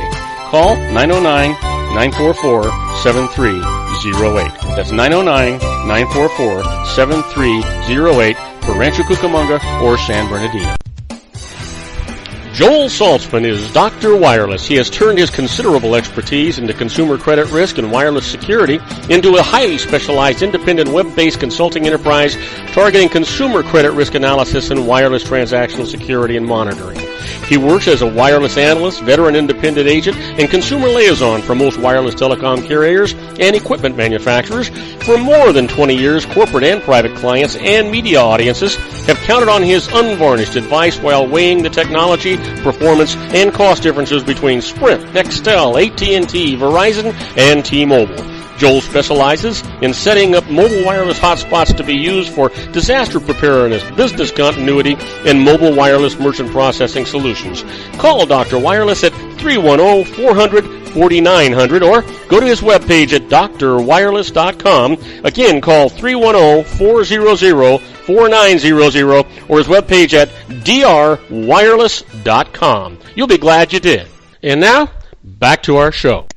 Call 909-944-7308. That's 909-944-7308 for Rancho Cucamonga or San Bernardino. Joel Saltzman is Dr. Wireless. He has turned his considerable expertise into consumer credit risk and wireless security into a highly specialized independent web-based consulting enterprise targeting consumer credit risk analysis and wireless transactional security and monitoring. He works as a wireless analyst, veteran independent agent, and consumer liaison for most wireless telecom carriers and equipment manufacturers. For more than 20 years, corporate and private clients and media audiences have counted on his unvarnished advice while weighing the technology, performance, and cost differences between Sprint, Nextel, AT&T, Verizon, and T-Mobile. Joel specializes in setting up mobile wireless hotspots to be used for disaster preparedness, business continuity, and mobile wireless merchant processing solutions. Call Dr. Wireless at 310-400-4900 or go to his webpage at drwireless.com. Again, call 310-400-4900 or his webpage at drwireless.com. You'll be glad you did. And now, back to our show.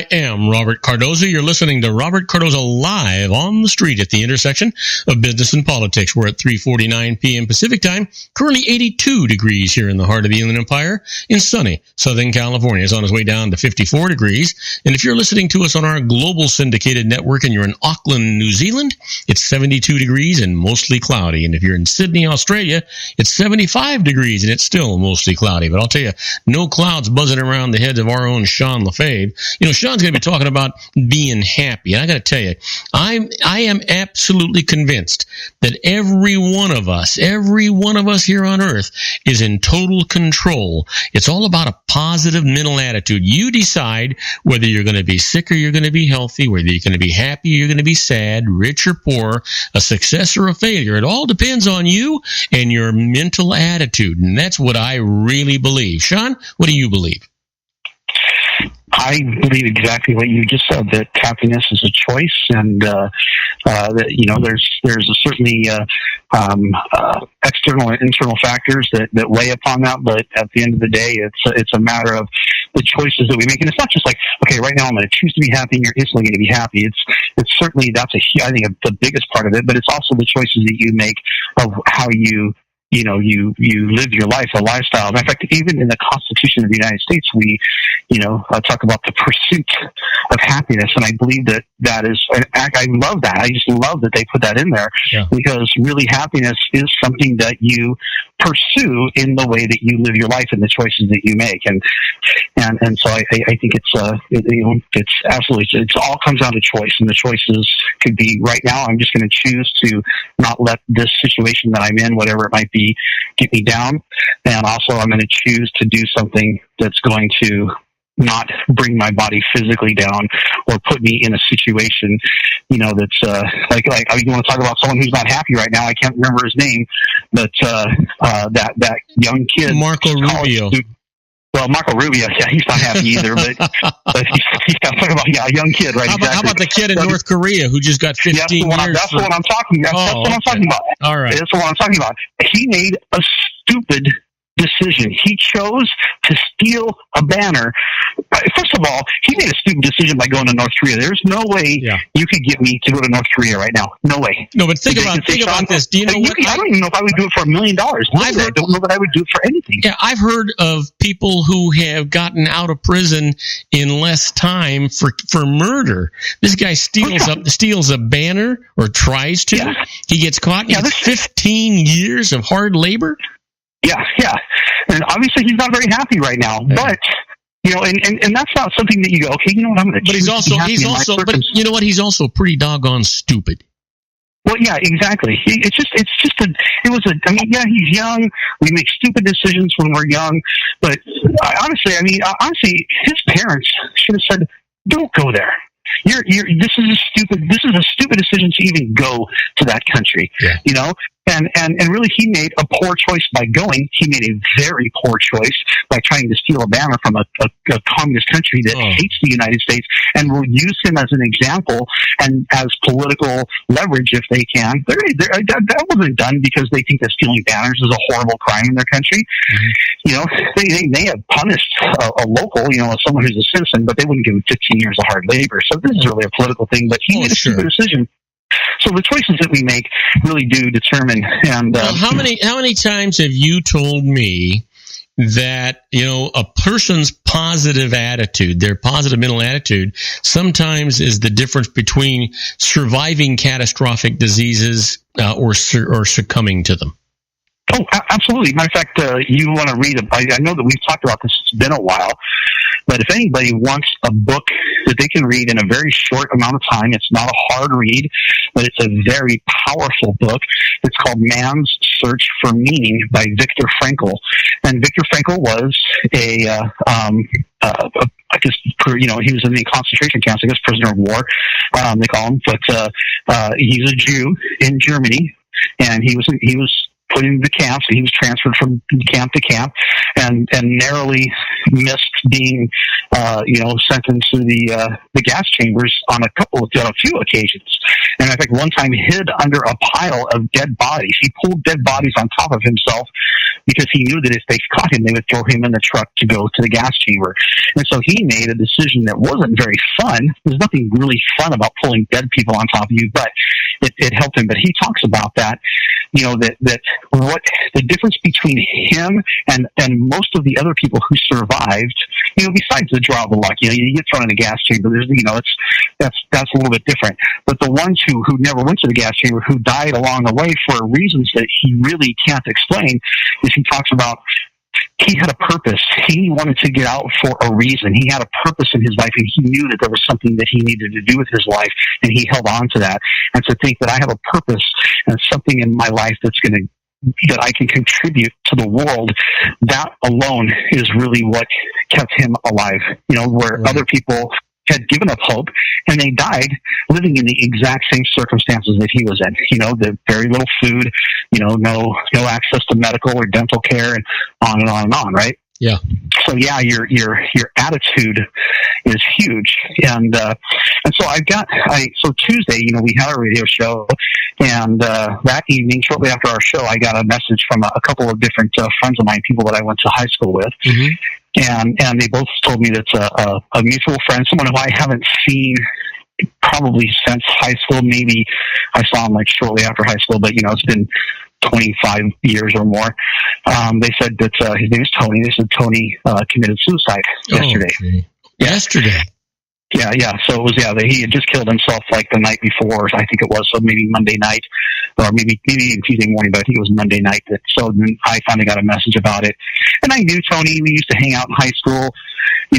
I am Robert Cardoza. You're listening to Robert Cardoza Live on the Street at the intersection of business and politics. We're at 3:49 p.m. Pacific Time. Currently 82 degrees here in the heart of the Inland Empire in sunny Southern California. It's on its way down to 54 degrees. And if you're listening to us on our global syndicated network and you're in Auckland, New Zealand, it's 72 degrees and mostly cloudy. And if you're in Sydney, Australia, it's 75 degrees and it's still mostly cloudy. But I'll tell you, no clouds buzzing around the heads of our own Sean LaFave. You know, Sean's going to be talking about being happy. And I got to tell you, I am absolutely convinced that every one of us here on earth is in total control. It's all about a positive mental attitude. You decide whether you're going to be sick or you're going to be healthy, whether you're going to be happy or you're going to be sad, rich or poor, a success or a failure. It all depends on you and your mental attitude. And that's what I really believe. Sean, what do you believe? I believe exactly what you just said, that happiness is a choice, and that, you know, there's certainly external and internal factors that weigh upon that, but at the end of the day, it's a matter of the choices that we make. And it's not just like, okay, right now I'm going to choose to be happy and you're instantly going to be happy. It's certainly, that's I think the biggest part of it, but it's also the choices that you make of how you live your life, a lifestyle. In fact, even in the Constitution of the United States, we, talk about the pursuit of happiness. And I believe that is, I love that. I just love that they put that in there, because really happiness is something that you pursue in the way that you live your life and the choices that you make. And so I think it's absolutely, it all comes down to choice, and the choices could be right now, I'm just going to choose to not let this situation that I'm in, whatever it might be, get me down. And also I'm going to choose to do something that's going to not bring my body physically down or put me in a situation, that's like you want to talk about someone who's not happy right now. I can't remember his name, but that young kid, Marco Rubio. Well, Marco Rubio, he's not happy either, but he's talking about a young kid, right? How about the kid in North Korea who just got 15 years? That's what I'm talking about. That's what I'm talking about. All right. That's what I'm talking about. He made a stupid decision. He chose to steal a banner. First of all, he made a stupid decision by going to North Korea. There's no way you could get me to go to North Korea right now. No way. No, but think about this. Do you know what? I don't even know if I would do it for $1 million. I don't know that I would do it for anything. Yeah, I've heard of people who have gotten out of prison in less time for murder. This guy steals a banner, or tries to. Yeah. He gets caught. He gets 15 years of hard labor. Yeah. And obviously he's not very happy right now, but and that's not something that you go, okay, you know what, I'm going to choose to be happy in my circumstance. But you know what, he's also pretty doggone stupid. Well, yeah, exactly. He's young. We make stupid decisions when we're young, but honestly, his parents should have said, don't go there. This is a stupid decision to even go to that country, and really he made a poor choice by going. He made a very poor choice by trying to steal a banner from a communist country that hates the United States and will use him as an example and as political leverage if they can. That wasn't done because they think that stealing banners is a horrible crime in their country. Mm-hmm. They have punished a local, someone who's a citizen, but they wouldn't give him 15 years of hard labor. So this is really a political thing, but he made a stupid decision. So the choices that we make really do determine. And how many times have you told me that a person's positive attitude, their positive mental attitude, sometimes is the difference between surviving catastrophic diseases or succumbing to them? Oh, absolutely. Matter of fact, you want to read I know that we've talked about this. It's been a while. But if anybody wants a book that they can read in a very short amount of time, it's not a hard read, but it's a very powerful book. It's called Man's Search for Meaning by Viktor Frankl. And Viktor Frankl was he was in the concentration camps, I guess prisoner of war, they call him. But he's a Jew in Germany, and he was put into the camps. He was transferred from camp to camp, and narrowly, missed being, sent into the gas chambers on a few occasions. And in fact, one time hid under a pile of dead bodies. He pulled dead bodies on top of himself because he knew that if they caught him, they would throw him in the truck to go to the gas chamber. And so he made a decision that wasn't very fun. There's nothing really fun about pulling dead people on top of you, but it helped him. But he talks about that, that what the difference between him and most of the other people who survived, besides the draw of the luck, you get thrown in a gas chamber. There's, that's a little bit different. But the ones who never went to the gas chamber, who died along the way for reasons that he really can't explain, is he talks about he had a purpose. He wanted to get out for a reason. He had a purpose in his life, and he knew that there was something that he needed to do with his life, and he held on to that. And to think that I have a purpose and something in my life that I can contribute to the world, that alone is really what kept him alive. Where other people had given up hope and they died living in the exact same circumstances that he was in. The very little food, no access to medical or dental care, and on and on and on, right? Yeah. So yeah, your attitude is huge, and so Tuesday, we had our radio show, and that evening, shortly after our show, I got a message from a couple of different friends of mine, people that I went to high school with, and they both told me that's a mutual friend, someone who I haven't seen probably since high school. Maybe I saw him like shortly after high school, but it's been 25 years or more. They said that his name is Tony. They said Tony committed suicide yesterday. Okay. Yesterday. Yeah. So it was, he had just killed himself like the night before, I think it was. So maybe Monday night, or maybe even Tuesday morning, but I think it was Monday night. So then I finally got a message about it. And I knew Tony. We used to hang out in high school.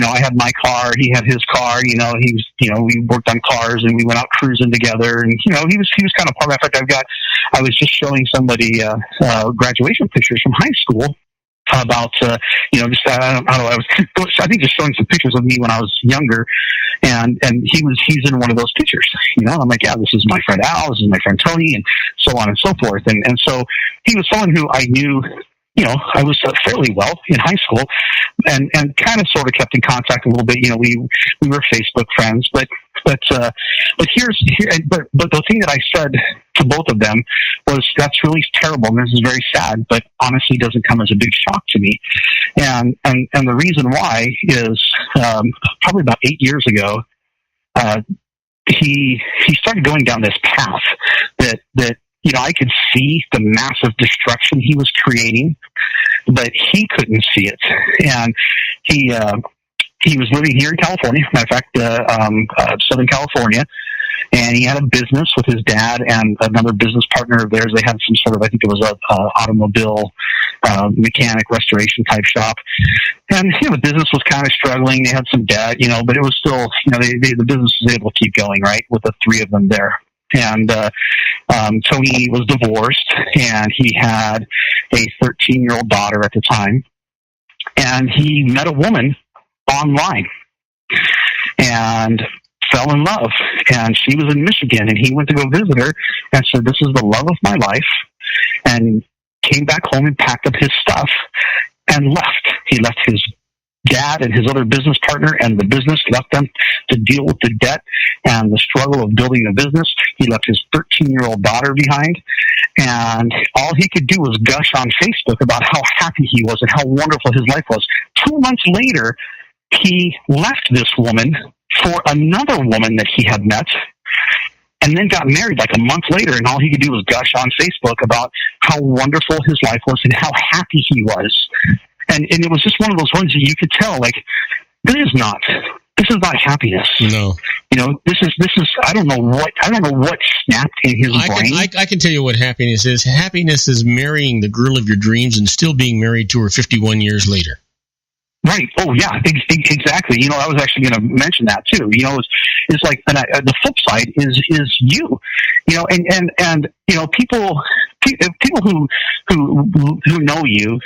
I had my car, he had his car, he was, we worked on cars and we went out cruising together, and, he was kind of part of that. In fact, I was just showing somebody, graduation pictures from high school about, I think just showing some pictures of me when I was younger, and he's in one of those pictures, I'm like, yeah, this is my friend Al, this is my friend Tony, and so on and so forth. And so he was someone who I knew, I was fairly well in high school, and kind of sort of kept in contact a little bit. We were Facebook friends, but the thing that I said to both of them was, that's really terrible, and this is very sad, but honestly doesn't come as a big shock to me. And the reason why is, probably about 8 years ago, he started going down this path that I could see the massive destruction he was creating, but he couldn't see it. And he was living here in California, matter of fact, Southern California, and he had a business with his dad and another business partner of theirs. They had some sort of, I think it was a automobile mechanic restoration type shop. And the business was kind of struggling. They had some debt, but it was still, the business was able to keep going, right, with the three of them there. And Tony was divorced, and he had a 13-year-old daughter at the time. And he met a woman online and fell in love. And she was in Michigan, and he went to go visit her and said, "This is the love of my life," and came back home and packed up his stuff and left. He left his dad and his other business partner and the business, left them to deal with the debt and the struggle of building the business. He left his 13-year-old daughter behind, and all he could do was gush on Facebook about how happy he was and how wonderful his life was. 2 months later, he left this woman for another woman that he had met, and then got married like a month later, and all he could do was gush on Facebook about how wonderful his life was and how happy he was. And it was just one of those ones that you could tell, like, this is not happiness. No. This is I don't know what snapped in his brain. I can tell you what happiness is. Happiness is marrying the girl of your dreams and still being married to her 51 years later. Right. Oh, yeah, exactly. I was actually going to mention that too. It's like, and the flip side is you, and people who know you,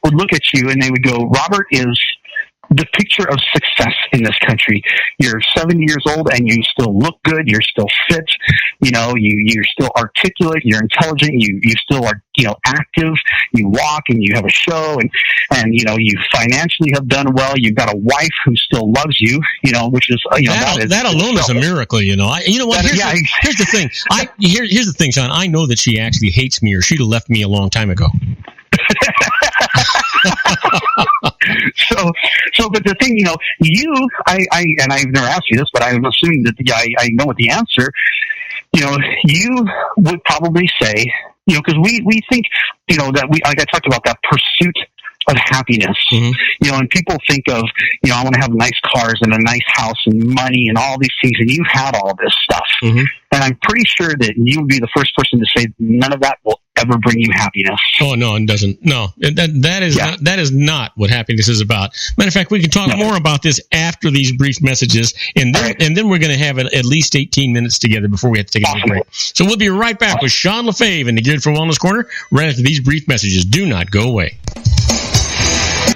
would look at you and they would go, Robert is the picture of success in this country. You're 70 years old and you still look good. You're still fit. You're still articulate. You're intelligent. You still are, active. You walk and you have a show and you financially have done well. You've got a wife who still loves you, which is, that alone is a miracle, Here's the thing. Here's the thing, Sean. I know that she actually hates me, or she'd have left me a long time ago. But the thing, and I've never asked you this, but I'm assuming that I know what the answer. You would probably say, because we think, that like I talked about that pursuit of happiness, and people think of, I want to have nice cars and a nice house and money and all these things, and you've had all this stuff. And I'm pretty sure that you would be the first person to say none of that will ever bring you happiness. Oh, no, it doesn't. No, that is not what happiness is about. Matter of fact, we can talk more about this after these brief messages, and then we're going to have at least 18 minutes together before we have to take a break. So we'll be right back with Sean LaFave in the Geared for Wellness Corner right after these brief messages. Do not go away.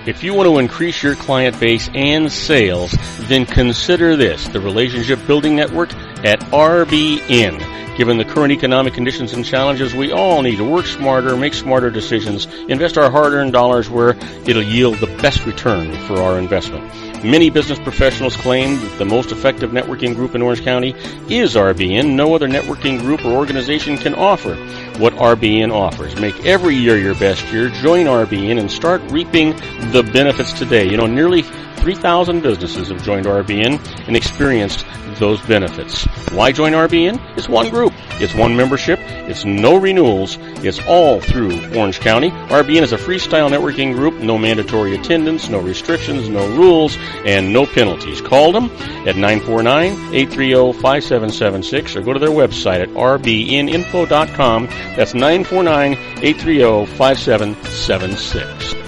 If you want to increase your client base and sales, then consider this, the Relationship Building Network at RBN. Given the current economic conditions and challenges, we all need to work smarter, make smarter decisions, invest our hard-earned dollars where it'll yield the best return for our investment. Many business professionals claim that the most effective networking group in Orange County is RBN. No other networking group or organization can offer what RBN offers. Make every year your best year. Join RBN and start reaping the benefits today. Nearly 3,000 businesses have joined RBN and experienced those benefits. Why join RBN? It's one group. It's one membership. It's no renewals. It's all through Orange County. RBN is a freestyle networking group. No mandatory attendance, no restrictions, no rules, and no penalties. Call them at 949-830-5776 or go to their website at rbninfo.com. That's 949-830-5776.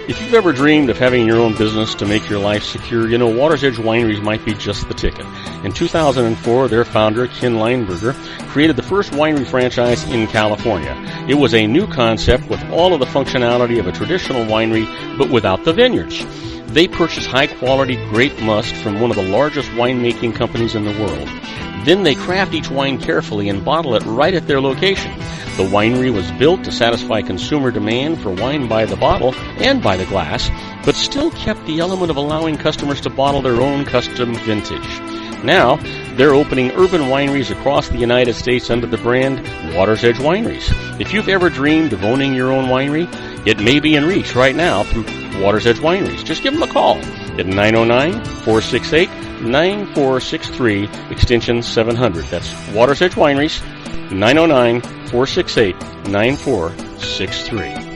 If you've ever dreamed of having your own business to make your life secure, Water's Edge Wineries might be just the ticket. In 2004, their founder, Ken Lineberger, created the first winery franchise in California. It was a new concept with all of the functionality of a traditional winery, but without the vineyards. They purchased high-quality grape must from one of the largest winemaking companies in the world. Then they craft each wine carefully and bottle it right at their location. The winery was built to satisfy consumer demand for wine by the bottle and by the glass, but still kept the element of allowing customers to bottle their own custom vintage. Now, they're opening urban wineries across the United States under the brand Water's Edge Wineries. If you've ever dreamed of owning your own winery, it may be in reach right now through Water's Edge Wineries. Just give them a call at 909-468-9463, extension 700. That's Water's Edge Wineries, 909-468-9463.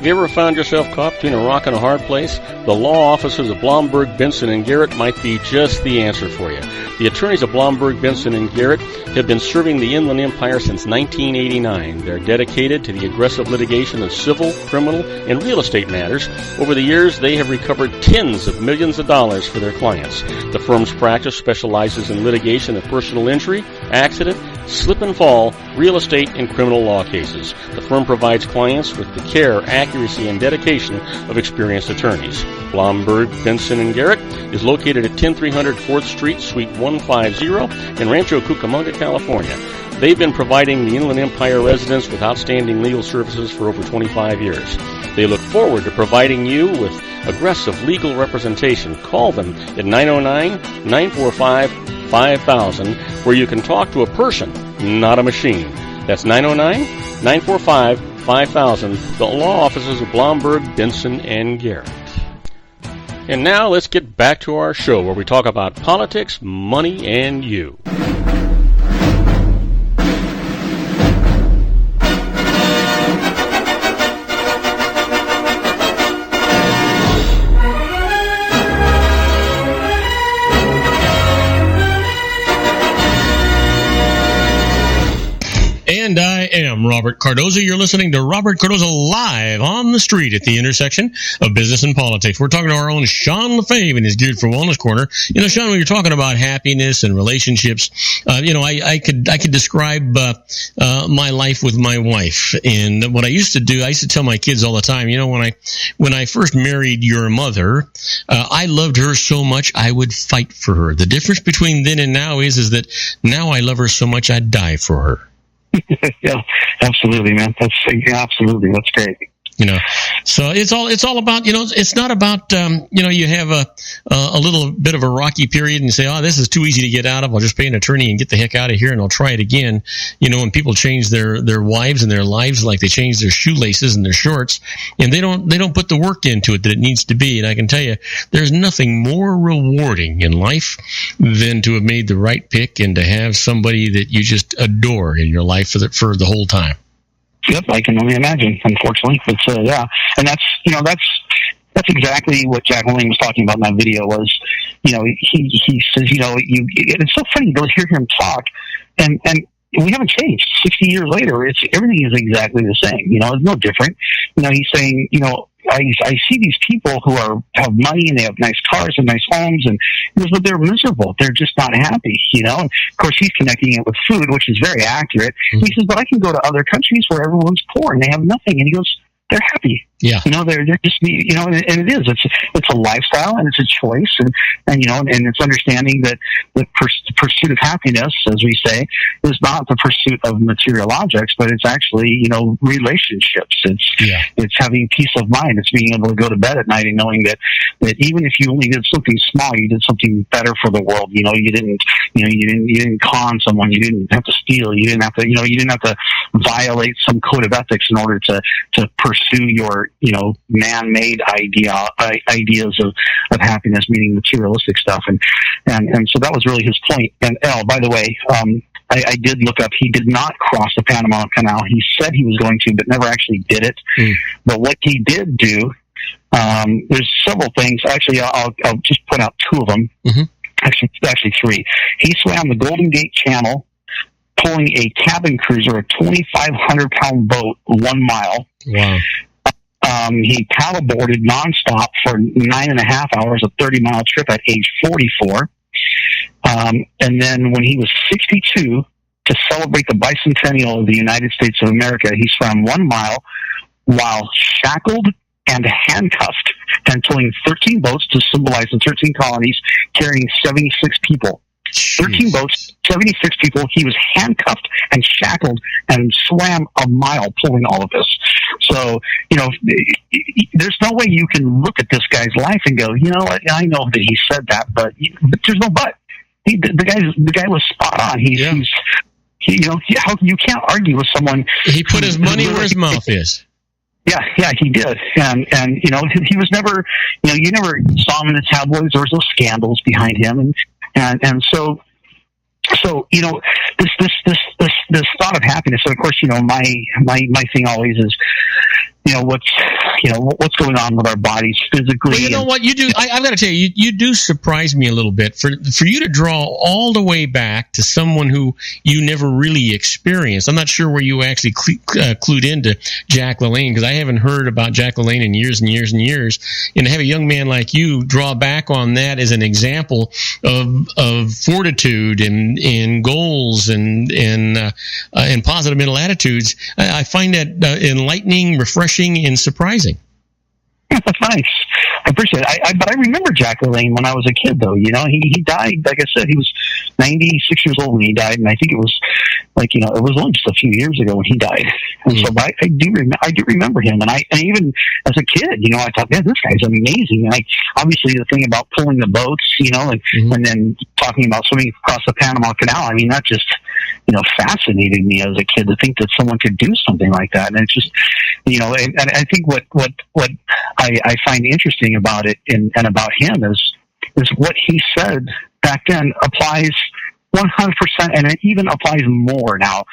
Have you ever found yourself caught between a rock and a hard place? The law offices of Blomberg, Benson, and Garrett might be just the answer for you. The attorneys of Blomberg, Benson, and Garrett have been serving the Inland Empire since 1989. They're dedicated to the aggressive litigation of civil, criminal, and real estate matters. Over the years, they have recovered tens of millions of dollars for their clients. The firm's practice specializes in litigation of personal injury, accident, slip and fall, real estate, and criminal law cases. The firm provides clients with the care, accuracy, and dedication of experienced attorneys. Blomberg, Benson, and Garrett is located at 10300 4th Street, Suite 150 in Rancho Cucamonga, California. They've been providing the Inland Empire residents with outstanding legal services for over 25 years. They look forward to providing you with aggressive legal representation. Call them at 909-945-5000, where you can talk to a person, not a machine. That's 909-945-5000, the law offices of Blomberg, Benson, and Garrett. And now let's get back to our show where we talk about politics, money, and you. And I am Robert Cardoza. You're listening to Robert Cardoza live on the street at the intersection of business and politics. We're talking to our own Sean LaFave in his Geared for Wellness Corner. You know, Sean, when you're talking about happiness and relationships, I could describe my life with my wife. And what I used to do, I used to tell my kids all the time, you know, when I first married your mother, I loved her so much I would fight for her. The difference between then and now is that now I love her so much I'd die for her. Yeah, absolutely, man. Absolutely. That's great. You know, so it's all about, you know, it's not about, you have a little bit of a rocky period and you say, oh, this is too easy to get out of. I'll just pay an attorney and get the heck out of here and I'll try it again. You know, when people change their wives and their lives like they change their shoelaces and their shorts, and they don't put the work into it that it needs to be. And I can tell you, there's nothing more rewarding in life than to have made the right pick and to have somebody that you just adore in your life for the whole time. Yep, I can only imagine. Unfortunately, but yeah, and that's exactly what Jack LaLanne was talking about in that video. Was, you know, he says, you know, it's so funny to hear him talk, and we haven't changed. 60 years later, everything is exactly the same. You know, it's no different. You know, he's saying, you know, I see these people who have money and they have nice cars and nice homes, and but they're miserable. They're just not happy, you know. And of course, he's connecting it with food, which is very accurate. Mm-hmm. He says, but I can go to other countries where everyone's poor and they have nothing, and he goes, they're happy. Yeah. You know, they're just, you know, and it is. It's a lifestyle and it's a choice, and you know, and it's understanding that the pursuit of happiness, as we say, is not the pursuit of material objects, but it's actually, you know, relationships. It's having peace of mind. It's being able to go to bed at night and knowing that even if you only did something small, you did something better for the world. You know, you didn't con someone. You didn't have to steal. You didn't have to violate some code of ethics in order to pursue your, you know, man-made ideas of happiness, meaning materialistic stuff, and so that was really his point. And by the way, I did look up. He did not cross the Panama Canal. He said he was going to, but never actually did it. But what he did do, there's several things. Actually, I'll just point out two of them. Mm-hmm. Actually three. He swam the Golden Gate Channel, pulling a cabin cruiser, a 2,500-pound boat, 1 mile. Wow. He paddleboarded nonstop for 9.5 hours, a 30-mile trip at age 44. And then when he was 62, to celebrate the bicentennial of the United States of America, he swam 1 mile while shackled and handcuffed and pulling 13 boats to symbolize the 13 colonies, carrying 76 people. 13 boats, 76 people. He was handcuffed and shackled and swam a mile pulling all of this. So, you know, there's no way you can look at this guy's life and go, you know what, I know that he said that, but there's no but. The guy was spot on. He's you know, you can't argue with someone. He put his money where his mouth is. Yeah, he did, and you know, he was never, you know, you never saw him in the tabloids. There was no scandals behind him, and so you know, this thought of happiness. So of course, you know, my thing always is, you know, what's going on with our bodies physically. Well, you know what you do. I've got to tell you, you do surprise me a little bit for you to draw all the way back to someone who you never really experienced. I'm not sure where you actually clued into Jack LaLanne, because I haven't heard about Jack LaLanne in years and years and years. And to have a young man like you draw back on that as an example of fortitude and goals and positive mental attitudes, I find that enlightening, refreshing, and surprising. That's nice. I appreciate it. But I remember Jack LaLanne when I was a kid, though. You know, he died, like I said, he was 96 years old when he died, and I think it was like, you know, it was only just a few years ago when he died. And so I do remember him. And even as a kid, you know, I thought, man, this guy's amazing. And obviously the thing about pulling the boats, you know, and then talking about swimming across the Panama Canal, I mean, that just, you know, fascinated me as a kid to think that someone could do something like that. And it's just, you know, and I think what I find interesting about it and about him is what he said back then applies 100%, and it even applies more now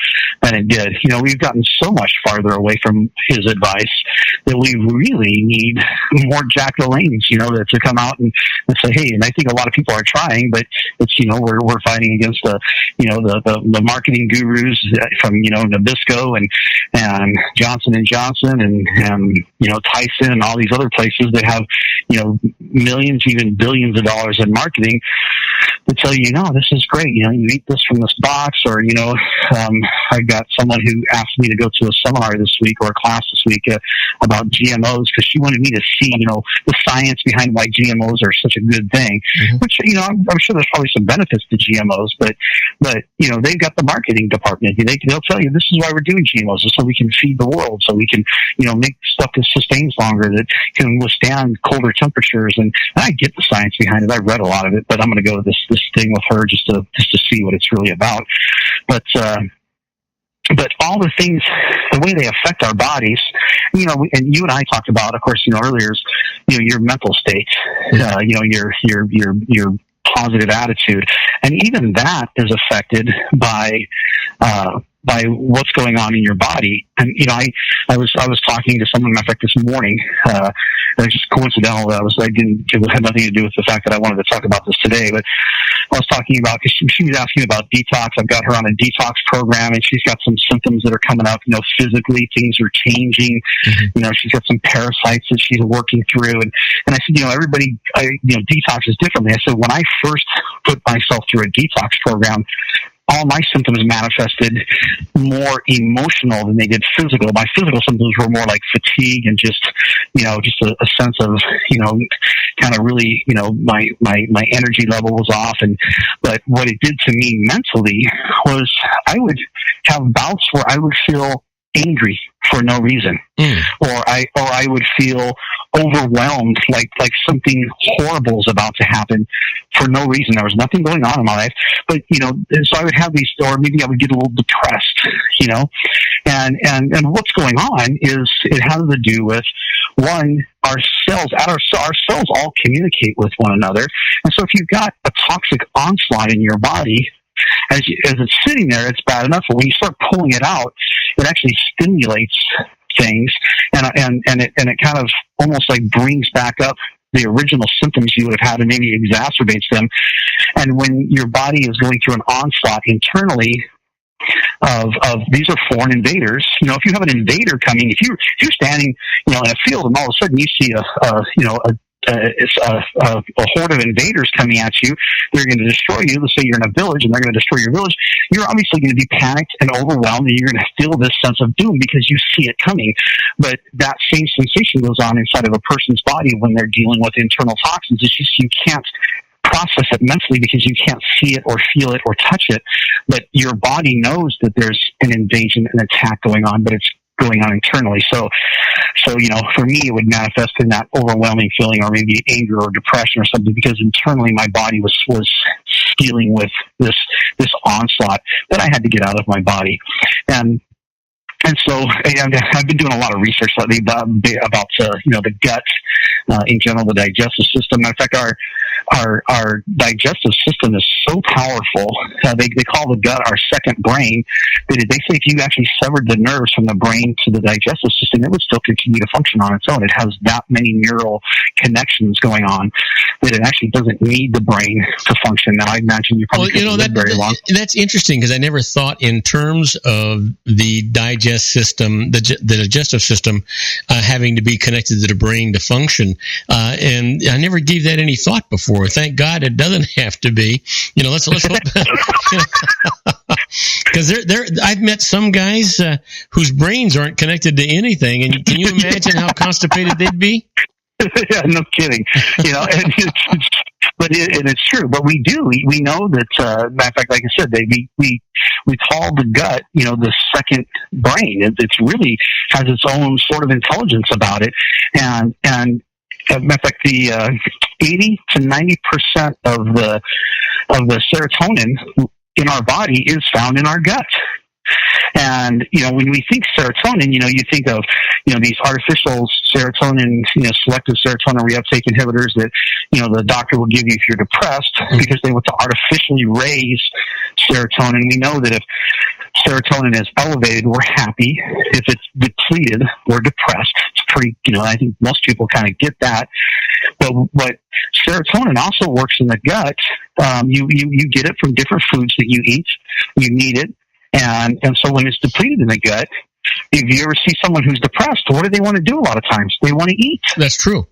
than it did. We've gotten so much farther away from his advice that we really need more Jack LaLannes, to come out and say, hey, and I think a lot of people are trying, but it's, we're fighting against the marketing gurus from, Nabisco and Johnson & Johnson and Tyson and all these other places that have, millions, even billions of dollars in marketing that tell you, no, this is great. You eat this from this box, or, I got someone who asked me to go to a seminar this week or a class this week about GMOs because she wanted me to see, the science behind why GMOs are such a good thing, which, I'm sure there's probably some benefits to GMOs, but they've got the marketing department. They'll tell you this is why we're doing GMOs, so we can feed the world, so we can, make stuff that sustains longer, that can withstand colder temperatures. And I get the science behind it. I read a lot of it, but I'm going to go to this thing with her just to see what it's really about. But all the things, the way they affect our bodies, and you and I talked about, of course, earlier, is, your mental state, your positive attitude, and even that is affected by what's going on in your body. And I was talking to someone, in fact, this morning. It was just coincidental that it had nothing to do with the fact that I wanted to talk about this today. But I was talking about, because she was asking about detox. I've got her on a detox program, and she's got some symptoms that are coming up. Physically, things are changing. Mm-hmm. She's got some parasites that she's working through. And I said, everybody, detox is differently. I said, when I first put myself through a detox program, all my symptoms manifested more emotional than they did physical. My physical symptoms were more like fatigue and just a sense of, kind of really, my energy level was off. But what it did to me mentally was I would have bouts where I would feel angry for no reason, or I would feel overwhelmed, like something horrible is about to happen for no reason. There was nothing going on in my life, but so I would have these, or maybe I would get a little depressed, and what's going on is it has to do with, one, our cells all communicate with one another, and so if you've got a toxic onslaught in your body, as it's sitting there, it's bad enough, but when you start pulling it out, it actually stimulates things, and it kind of almost like brings back up the original symptoms you would have had and maybe exacerbates them. And when your body is going through an onslaught internally of these are foreign invaders, if you have an invader coming, if you're standing, in a field and all of a sudden you see a horde of invaders coming at you, they're going to destroy you. Let's say you're in a village and they're going to destroy your village. You're obviously going to be panicked and overwhelmed, and you're going to feel this sense of doom because you see it coming. But that same sensation goes on inside of a person's body when they're dealing with internal toxins. It's just you can't process it mentally because you can't see it or feel it or touch it. But your body knows that there's an invasion, an attack going on, but it's going on internally. So for me, it would manifest in that overwhelming feeling, or maybe anger or depression or something, because internally my body was dealing with this onslaught that I had to get out of my body. And so I've been doing a lot of research lately about the gut in general, the digestive system. In fact, our digestive system is so powerful. They call the gut our second brain. They say if you actually severed the nerves from the brain to the digestive system, it would still continue to function on its own. It has that many neural connections going on that it actually doesn't need the brain to function. Now, I imagine you probably couldn't live very long. That's interesting, because I never thought in terms of the digestive system having to be connected to the brain to function, and I never gave that any thought before. Thank God it doesn't have to be. Let's hope. Because I've met some guys whose brains aren't connected to anything, and can you imagine how constipated they'd be? Yeah, no kidding. But it's true. But we do. We know that. Matter of fact, like I said, we call the gut, the second brain. It's really has its own sort of intelligence about it, and matter of fact, the 80 to 90% of the serotonin in our body is found in our gut. And, when we think serotonin, you think of, these artificial serotonin, selective serotonin reuptake inhibitors that, the doctor will give you if you're depressed because they want to artificially raise serotonin. We know that if serotonin is elevated, we're happy. If it's depleted, we're depressed. It's pretty, I think most people kind of get that. But serotonin also works in the gut. You get it from different foods that you eat. You need it. And so when it's depleted in the gut, if you ever see someone who's depressed, what do they want to do a lot of times? They want to eat. That's true.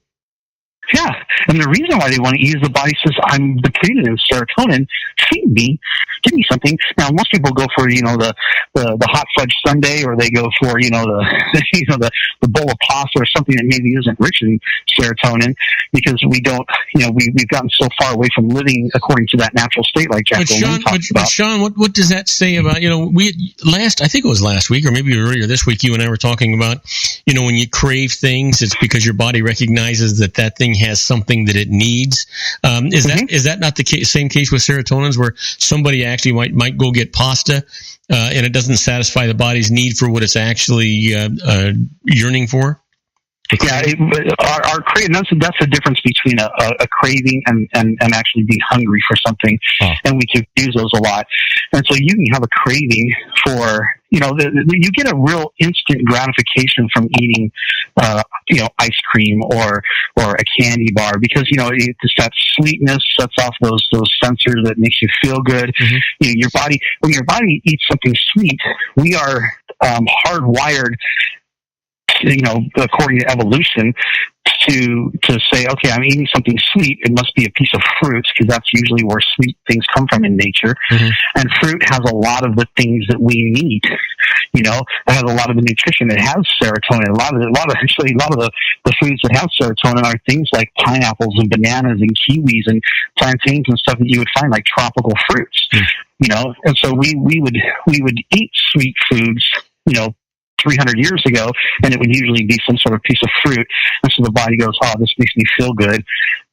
Yeah, and the reason why they want to eat is the body says, I'm depleted in serotonin, feed me, give me something. Now, most people go for, the hot fudge sundae, or they go for, the bowl of pasta or something that maybe isn't rich in serotonin, because we don't, we've gotten so far away from living according to that natural state like Jack Goldman talks about. But Sean, what does that say about, I think it was last week or maybe earlier this week, you and I were talking about, when you crave things, it's because your body recognizes that thing has something that it needs. Is that not the same case with serotonins, where somebody actually might go get pasta and it doesn't satisfy the body's need for what it's actually yearning for? Yeah, our craving, that's the difference between a craving and actually being hungry for something. And we confuse those a lot. And so you can have a craving for, you get a real instant gratification from eating, ice cream or a candy bar, because, it's that sweetness sets off those sensors that makes you feel good. Mm-hmm. When your body eats something sweet, we are hardwired, according to evolution, to say, okay, I'm eating something sweet, it must be a piece of fruit, because that's usually where sweet things come from in nature. Mm-hmm. And fruit has a lot of the things that we need. It has a lot of the nutrition. It has serotonin. A lot of the foods that have serotonin are things like pineapples and bananas and kiwis and plantains and stuff that you would find like tropical fruits. Mm-hmm. And so we would eat sweet foods, 300 years ago, and it would usually be some sort of piece of fruit. And so the body goes, oh, this makes me feel good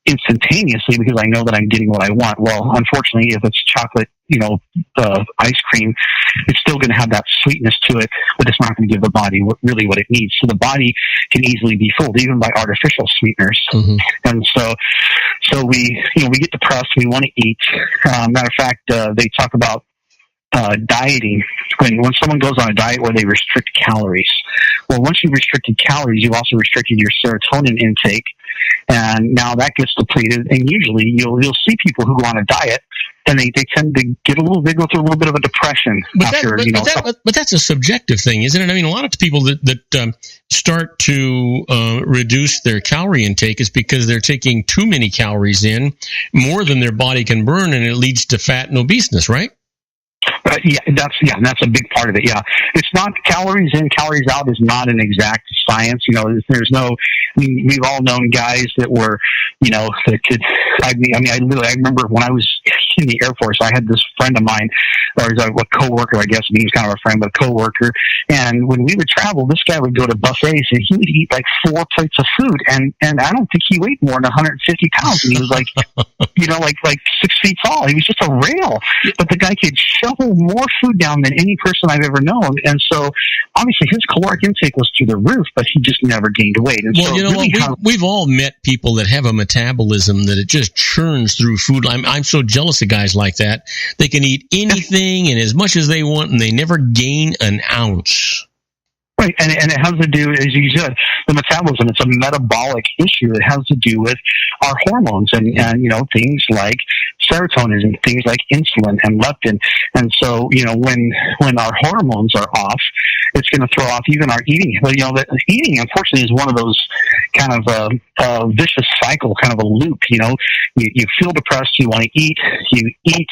instantaneously because I know that I'm getting what I want. Well, unfortunately, if it's chocolate, ice cream, it's still going to have that sweetness to it, but it's not going to give the body really what it needs. So the body can easily be fooled, even by artificial sweeteners. Mm-hmm. And so we get depressed, we want to eat. Matter of fact, they talk about dieting, when someone goes on a diet where they restrict calories. Well, once you've restricted calories, you've also restricted your serotonin intake, and now that gets depleted. And usually, you'll see people who go on a diet, and they tend to get a little through a little bit of a depression But that's a subjective thing, isn't it? I mean, a lot of people that start to reduce their calorie intake is because they're taking too many calories in, more than their body can burn, and it leads to fat and obeseness, right? That's a big part of it. Yeah, it's not calories in, calories out is not an exact science. There's no. We've all known guys that were, that could. I remember when I was in the Air Force, I had this friend of mine, or a coworker, I guess. He was kind of a friend, but a coworker. And when we would travel, this guy would go to buffets and he would eat like 4 plates of food, and I don't think he weighed more than 150 pounds. And he was like, like 6 feet tall. He was just a rail, but the guy could shovel more food down than any person I've ever known. And so obviously his caloric intake was through the roof, but he just never gained weight. And well, so we've all met people that have a metabolism that it just churns through food. I'm so jealous of guys like that. They can eat anything and as much as they want, and they never gain an ounce. Right, and it has to do, as you said, the metabolism. It's a metabolic issue. It has to do with our hormones and things like serotonin and things like insulin and leptin. And so, when our hormones are off, it's going to throw off even our eating. But, eating, unfortunately, is one of those kind of vicious cycle, kind of a loop. You feel depressed, you want to eat, you eat,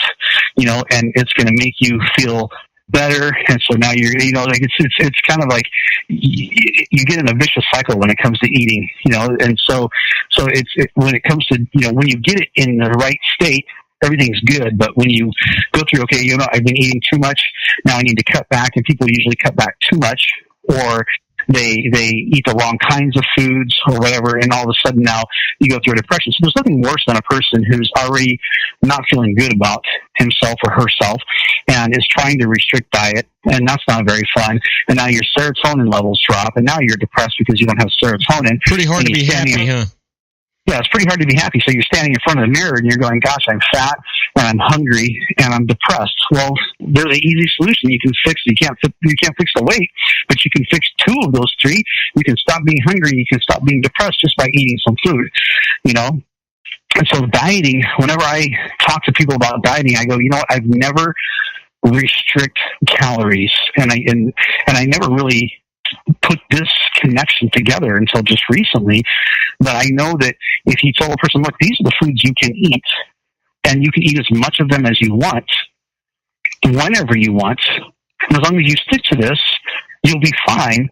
and it's going to make you feel better, and so now you're, it's kind of like you get in a vicious cycle when it comes to eating, and so when it comes to, when you get it in the right state, everything's good. But when you go through, okay, I've been eating too much, now I need to cut back, and people usually cut back too much, or they eat the wrong kinds of foods or whatever, and all of a sudden now you go through a depression. So there's nothing worse than a person who's already not feeling good about himself or herself and is trying to restrict diet, and that's not very fun. And now your serotonin levels drop, and now you're depressed because you don't have serotonin. Pretty hard to be happy, huh? Yeah, it's pretty hard to be happy. So you're standing in front of the mirror and you're going, gosh, I'm fat and I'm hungry and I'm depressed. Well, there's an easy solution. You can fix, you can't fix the weight, but you can fix two of those three. You can stop being hungry. You can stop being depressed just by eating some food, you know? And so dieting, whenever I talk to people about dieting, I go, you know what? I've never restrict calories, and I never really put this connection together until just recently. But I know that if you tell a person, look, these are the foods you can eat, and you can eat as much of them as you want, whenever you want, and as long as you stick to this, you'll be fine.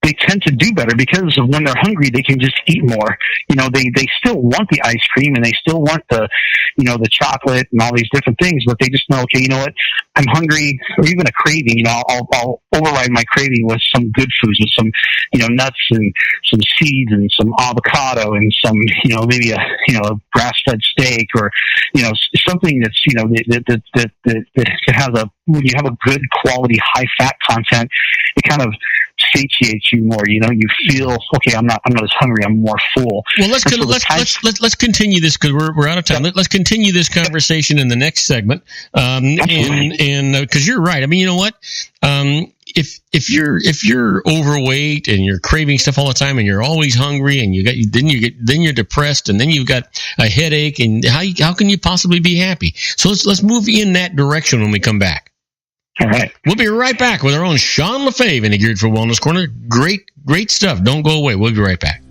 They tend to do better because when they're hungry, they can just eat more. You know, they still want the ice cream and they still want the, you know, the chocolate and all these different things, but they just know, okay, you know what, I'm hungry, or even a craving, you know, I'll override my craving with some good foods, with some, you know, nuts and some seeds and some avocado and some, you know, maybe a grass-fed steak, or, you know, something that's, you know, that has a, when you have a good quality high fat content, it kind of satiates you more. You know, you feel, okay, I'm not as hungry, I'm more full. Well, let's continue this because we're out of time. Let's continue this conversation in the next segment. And because you're right. I mean, you know what? If you're overweight and you're craving stuff all the time and you're always hungry and then you're depressed and then you've got a headache, and how can you possibly be happy? So let's move in that direction when we come back. All right. We'll be right back with our own Sean LaFave in the Geared for Wellness Corner. Great stuff. Don't go away. We'll be right back.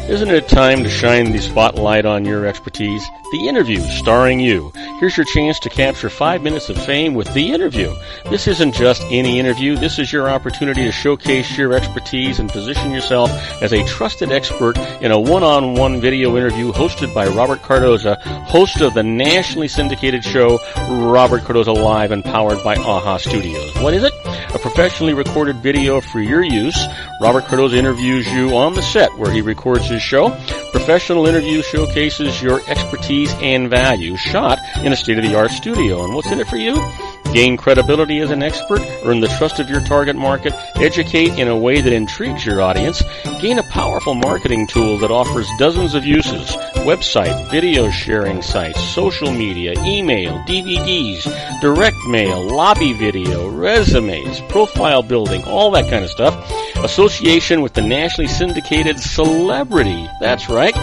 Isn't it time to shine the spotlight on your expertise? The Interview, starring you. Here's your chance to capture 5 minutes of fame with The Interview. This isn't just any interview. This is your opportunity to showcase your expertise and position yourself as a trusted expert in a one-on-one video interview hosted by Robert Cardoza, host of the nationally syndicated show Robert Cardoza Live and powered by AHA Studios. What is it? A professionally recorded video for your use. Robert Cardoza interviews you on the set where he records his show. Professional interview showcases your expertise and value, shot in a state-of-the-art studio. And what's in it for you? Gain credibility as an expert, earn the trust of your target market, educate in a way that intrigues your audience, gain a powerful marketing tool that offers dozens of uses, website, video sharing sites, social media, email, DVDs, direct mail, lobby video, resumes, profile building, all that kind of stuff. Association with the nationally syndicated celebrity. That's right.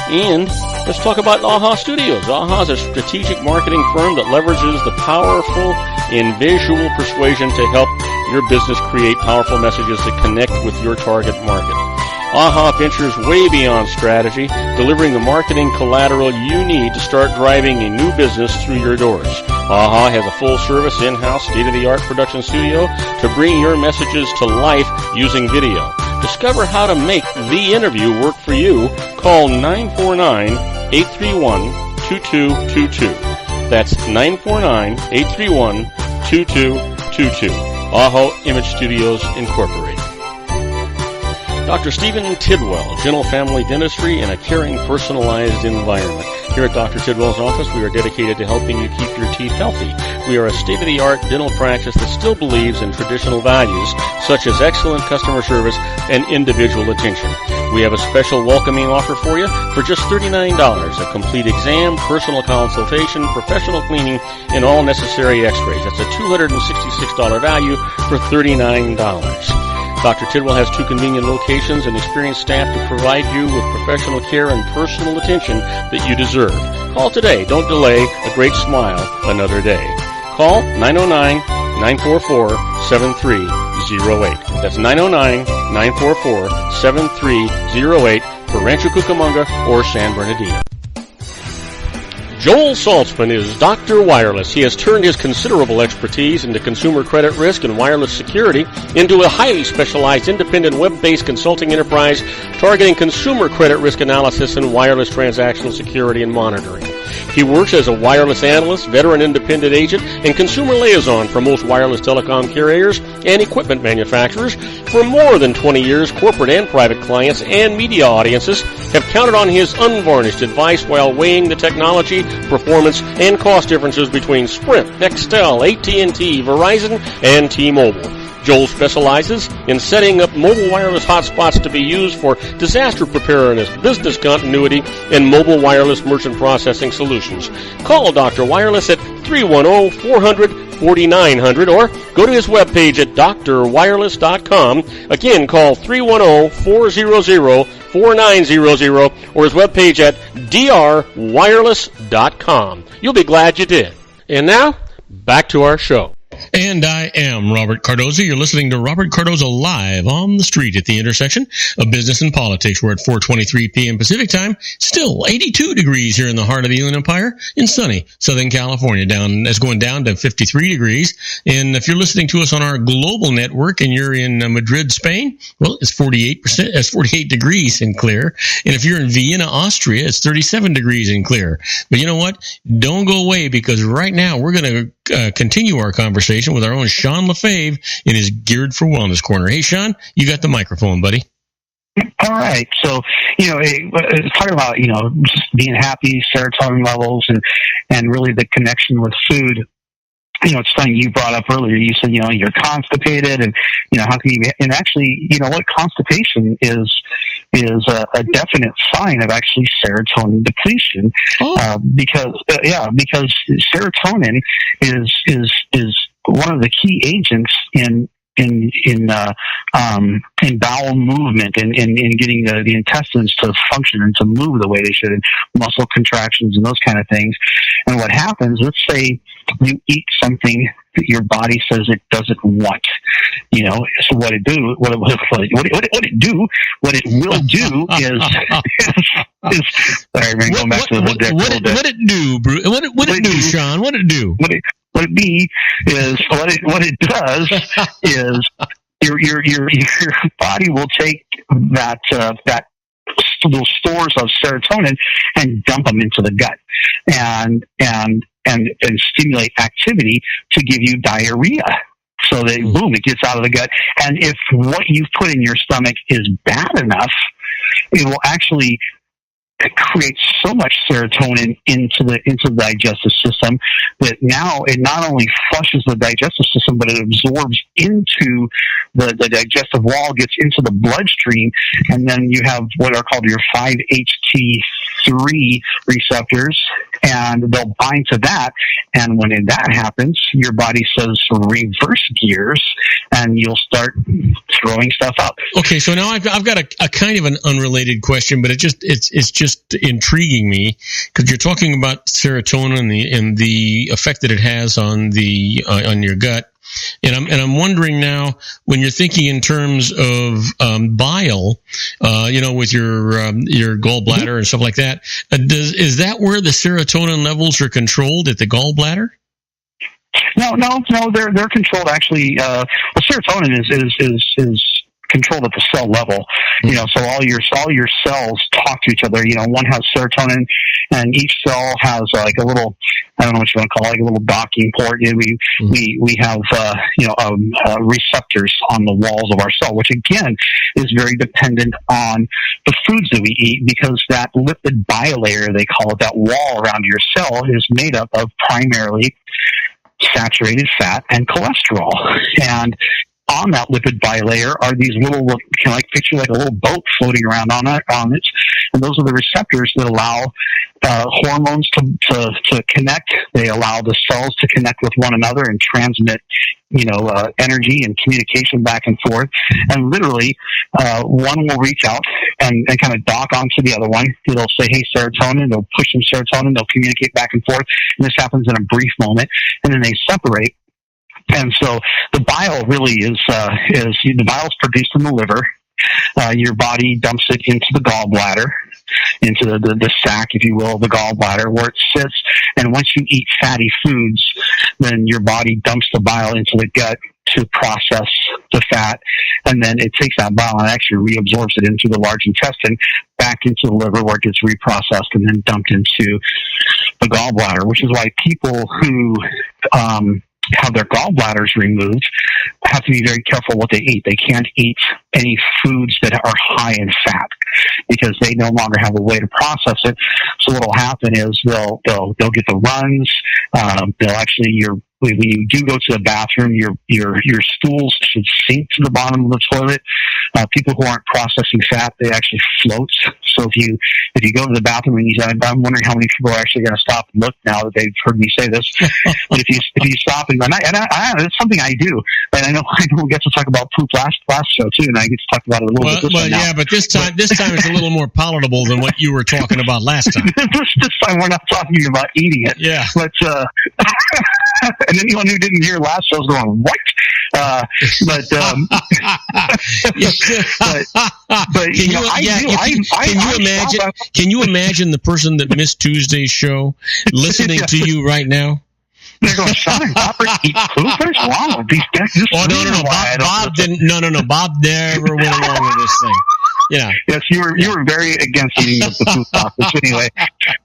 And let's talk about AHA Studios. AHA is a strategic marketing firm that leverages the powerful and visual persuasion to help your business create powerful messages that connect with your target market. AHA ventures way beyond strategy, delivering the marketing collateral you need to start driving a new business through your doors. AHA has a full-service, in-house, state-of-the-art production studio to bring your messages to life using video. Discover how to make The Interview work for you. Call 949-831-2222. That's 949-831-2222. AHA Image Studios Incorporated. Dr. Stephen Tidwell, Gentle Family Dentistry in a caring, personalized environment. Here at Dr. Tidwell's office, we are dedicated to helping you keep your teeth healthy. We are a state-of-the-art dental practice that still believes in traditional values, such as excellent customer service and individual attention. We have a special welcoming offer for you for just $39, a complete exam, personal consultation, professional cleaning, and all necessary x-rays. That's a $266 value for $39. Dr. Tidwell has 2 convenient locations and experienced staff to provide you with professional care and personal attention that you deserve. Call today. Don't delay. A great smile another day. Call 909-944-7308. That's 909-944-7308 for Rancho Cucamonga or San Bernardino. Joel Saltzman is Dr. Wireless. He has turned his considerable expertise into consumer credit risk and wireless security into a highly specialized independent web-based consulting enterprise targeting consumer credit risk analysis and wireless transactional security and monitoring. He works as a wireless analyst, veteran independent agent, and consumer liaison for most wireless telecom carriers and equipment manufacturers. For more than 20 years, corporate and private clients and media audiences have counted on his unvarnished advice while weighing the technology, performance, and cost differences between Sprint, Nextel, AT&T, Verizon, and T-Mobile. Joel specializes in setting up mobile wireless hotspots to be used for disaster preparedness, business continuity, and mobile wireless merchant processing solutions. Call Dr. Wireless at 310-400-4900 or go to his webpage at drwireless.com. Again, call 310-400-4900 or his webpage at drwireless.com. You'll be glad you did. And now, back to our show. And I am Robert Cardoza. You're listening to Robert Cardoza live on the street at the intersection of business and politics. We're at 4:23 p.m. Pacific time. Still 82 degrees here in the heart of the Inland Empire in sunny Southern California. It's going down to 53 degrees. And if you're listening to us on our global network and you're in Madrid, Spain, well, it's 48 degrees and clear. And if you're in Vienna, Austria, it's 37 degrees and clear. But you know what? Don't go away, because right now we're going to continue our conversation with our own Sean LaFave in his Geared for Wellness Corner. Hey, Sean, you got the microphone, buddy. All right. So, talking about, just being happy, serotonin levels, and really the connection with food. It's funny, you brought up earlier, you said, you're constipated, and, how can you be, and actually, what constipation is a definite sign of actually serotonin depletion. Because serotonin is one of the key agents in bowel movement and in getting the intestines to function and to move the way they should, and muscle contractions and those kind of things. And what happens, let's say you eat something that your body says it doesn't want, so what it will do is sorry, man, going back to the whole deck. What it do, Bruce? What it do, Sean? What it do? What it does is your body will take that those stores of serotonin and dump them into the gut and stimulate activity to give you diarrhea. So that boom, it gets out of the gut. And if what you've put in your stomach is bad enough, it will actually creates so much serotonin into the digestive system that now it not only flushes the digestive system, but it absorbs into the digestive wall, gets into the bloodstream, and then you have what are called your 5-HT3 receptors, and they'll bind to that. And when that happens, your body says reverse gears, and you'll start throwing stuff up. Okay, so now I've got a kind of an unrelated question, but it's just intriguing me, because you're talking about serotonin and the effect that it has on on your gut, and I'm wondering now, when you're thinking in terms of bile, with your gallbladder and stuff like that, is that where the serotonin levels are controlled, at the gallbladder? No, they're controlled actually. Serotonin is controlled at the cell level. So all your cells talk to each other. One has serotonin, and each cell has like a little, I don't know what you want to call it, like a little docking port. We have receptors on the walls of our cell, which again is very dependent on the foods that we eat, because that lipid bilayer, they call it, that wall around your cell, is made up of primarily saturated fat and cholesterol. And on that lipid bilayer are these little, picture like a little boat floating around on it, and those are the receptors that allow hormones to connect. They allow the cells to connect with one another and transmit, energy and communication back and forth. And literally, one will reach out and kind of dock onto the other one. It'll say, "Hey, serotonin." They'll push some serotonin. They'll communicate back and forth. And this happens in a brief moment, and then they separate. And so the bile really is the bile is produced in the liver. Your body dumps it into the gallbladder, into the sac, if you will, the gallbladder, where it sits. And once you eat fatty foods, then your body dumps the bile into the gut. to process the fat, and then it takes that bile and actually reabsorbs it into the large intestine, back into the liver where it gets reprocessed and then dumped into the gallbladder, which is why people who have their gallbladders removed have to be very careful what they eat. They can't eat any foods that are high in fat because they no longer have a way to process it. So what will happen is they'll get the runs. They'll actually when you do go to the bathroom, your stools should sink to the bottom of the toilet. People who aren't processing fat, they actually float. So if you go to the bathroom and I'm wondering how many people are actually going to stop and look now that they've heard me say this. But if you stop and it's something I do, and I know we get to talk about poop last show too, and I get to talk about it a little bit. Well, yeah, but this time it's a little more palatable than what you were talking about last time. This time we're not talking about eating it. Yeah, but and anyone who didn't hear last show is going, what? But can you imagine the person that missed Tuesday's show listening to you right now? They're going, Sean and Robert eat poop? What's wrong with these guys? No. Bob didn't. No. Bob never went along with this thing. Yeah. Yes, you were very against eating the poop topics anyway.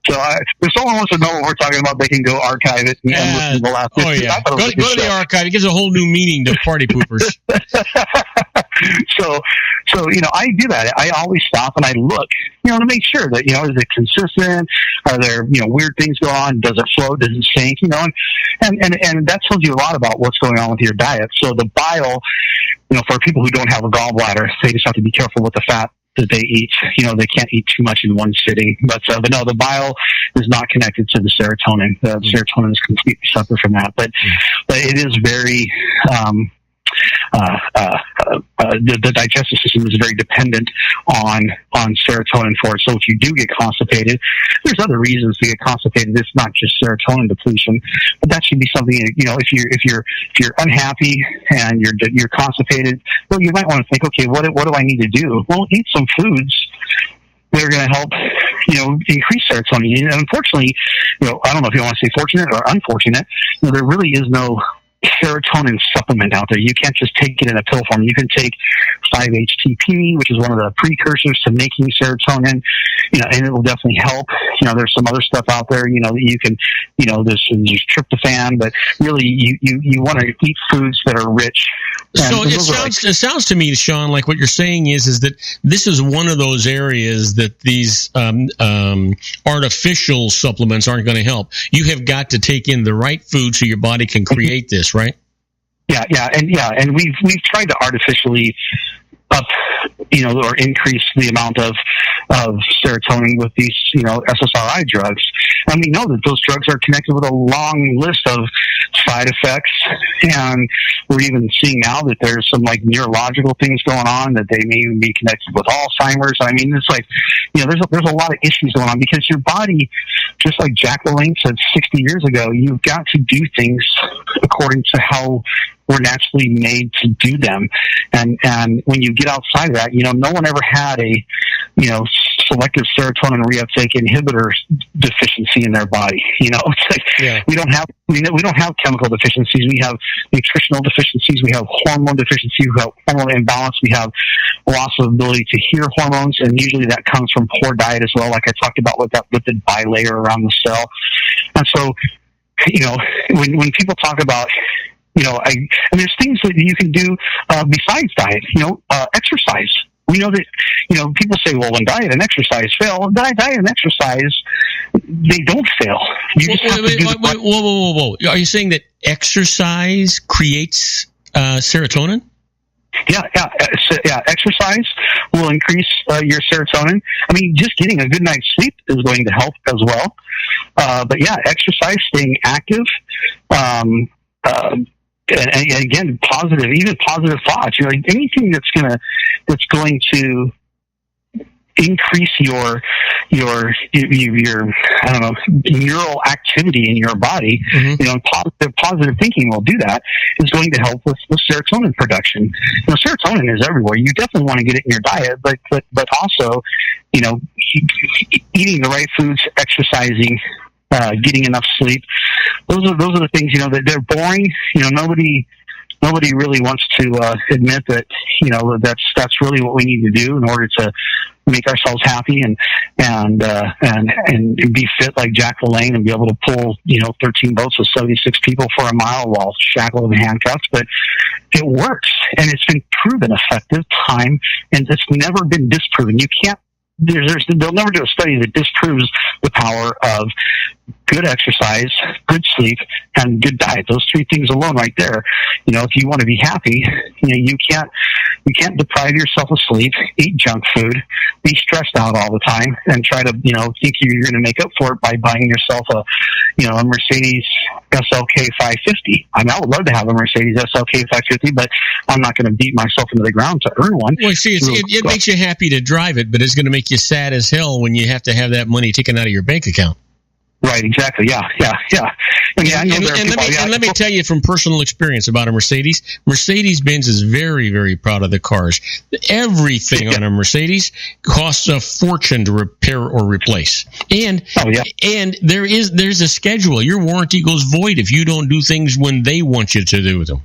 So if someone wants to know what we're talking about, they can go archive it and listen to the last 15. Oh, yeah. Go to the archive. It gives a whole new meaning to party poopers. So, I do that. I always stop and I look, to make sure that, is it consistent? Are there, weird things going on? Does it float? Does it stink? And that tells you a lot about what's going on with your diet. So the bile, for people who don't have a gallbladder, they just have to be careful with the fat that they eat. They can't eat too much in one sitting. But no, the bile is not connected to the serotonin. The serotonin is completely separate from that. But it is very the digestive system is very dependent on serotonin for it. So if you do get constipated, there's other reasons to get constipated. It's not just serotonin depletion, but that should be something. If you're unhappy and you're constipated, well, you might want to think, okay, what do I need to do? Well, eat some foods that are going to help, increase serotonin. And unfortunately, I don't know if you want to say fortunate or unfortunate, there really is no serotonin supplement out there. You can't just take it in a pill form. You can take 5-HTP, which is one of the precursors to making serotonin, and it will definitely help. There's some other stuff out there, that you can, there's tryptophan, but really you want to eat foods that are rich. So it sounds to me, Sean, like what you're saying is that this is one of those areas that these artificial supplements aren't going to help. You have got to take in the right food so your body can create this, right? Yeah, and we've tried to artificially up, or increase the amount of serotonin with these, SSRI drugs. And we know that those drugs are connected with a long list of side effects. And we're even seeing now that there's some neurological things going on, that they may even be connected with Alzheimer's. I mean, it's there's a lot of issues going on because your body, just like Jack LaLanne said 60 years ago, you've got to do things according to how we're naturally made to do them. And when you get outside of that, no one ever had a, selective serotonin reuptake inhibitor deficiency in their body. We don't have chemical deficiencies. We have nutritional deficiencies. We have hormone deficiencies. We have hormone imbalance. We have loss of ability to hear hormones, and usually that comes from poor diet as well, like I talked about with that lipid bilayer around the cell. And so, when people talk about there's things that you can do besides diet. Exercise. We know that people say, well, when diet and exercise fail, well, diet and exercise, they don't fail. Whoa! Are you saying that exercise creates serotonin? Yeah. Exercise will increase your serotonin. I mean, just getting a good night's sleep is going to help as well. But yeah, exercise, staying active. And again, positive thoughts. Anything that's going to increase your I don't know, neural activity in your body. Mm-hmm. Positive thinking will do that. Is going to help with serotonin production. Serotonin is everywhere. You definitely want to get it in your diet, but also, eating the right foods, exercising, getting enough sleep. Those are the things, that they're boring. Nobody nobody really wants to admit that, that's really what we need to do in order to make ourselves happy and be fit like Jack LaLanne and be able to pull, 13 boats with 76 people for a mile while shackled and handcuffed. But it works, and it's been proven effective time, and it's never been disproven. You can't. They'll never do a study that disproves the power of good exercise, good sleep, and good diet. Those three things alone, right there. If you want to be happy, you can't deprive yourself of sleep, eat junk food, be stressed out all the time, and try to think you're going to make up for it by buying yourself a Mercedes SLK 550. I would love to have a Mercedes SLK 550, but I'm not going to beat myself into the ground to earn one. Well, see, it makes you happy to drive it, but it's going to make you sad as hell when you have to have that money taken out of your bank account. Right, exactly. Yeah. And let me tell you from personal experience about a Mercedes. Mercedes-Benz is very, very proud of the cars. Everything on a Mercedes costs a fortune to repair or replace. And there's a schedule. Your warranty goes void if you don't do things when they want you to do them.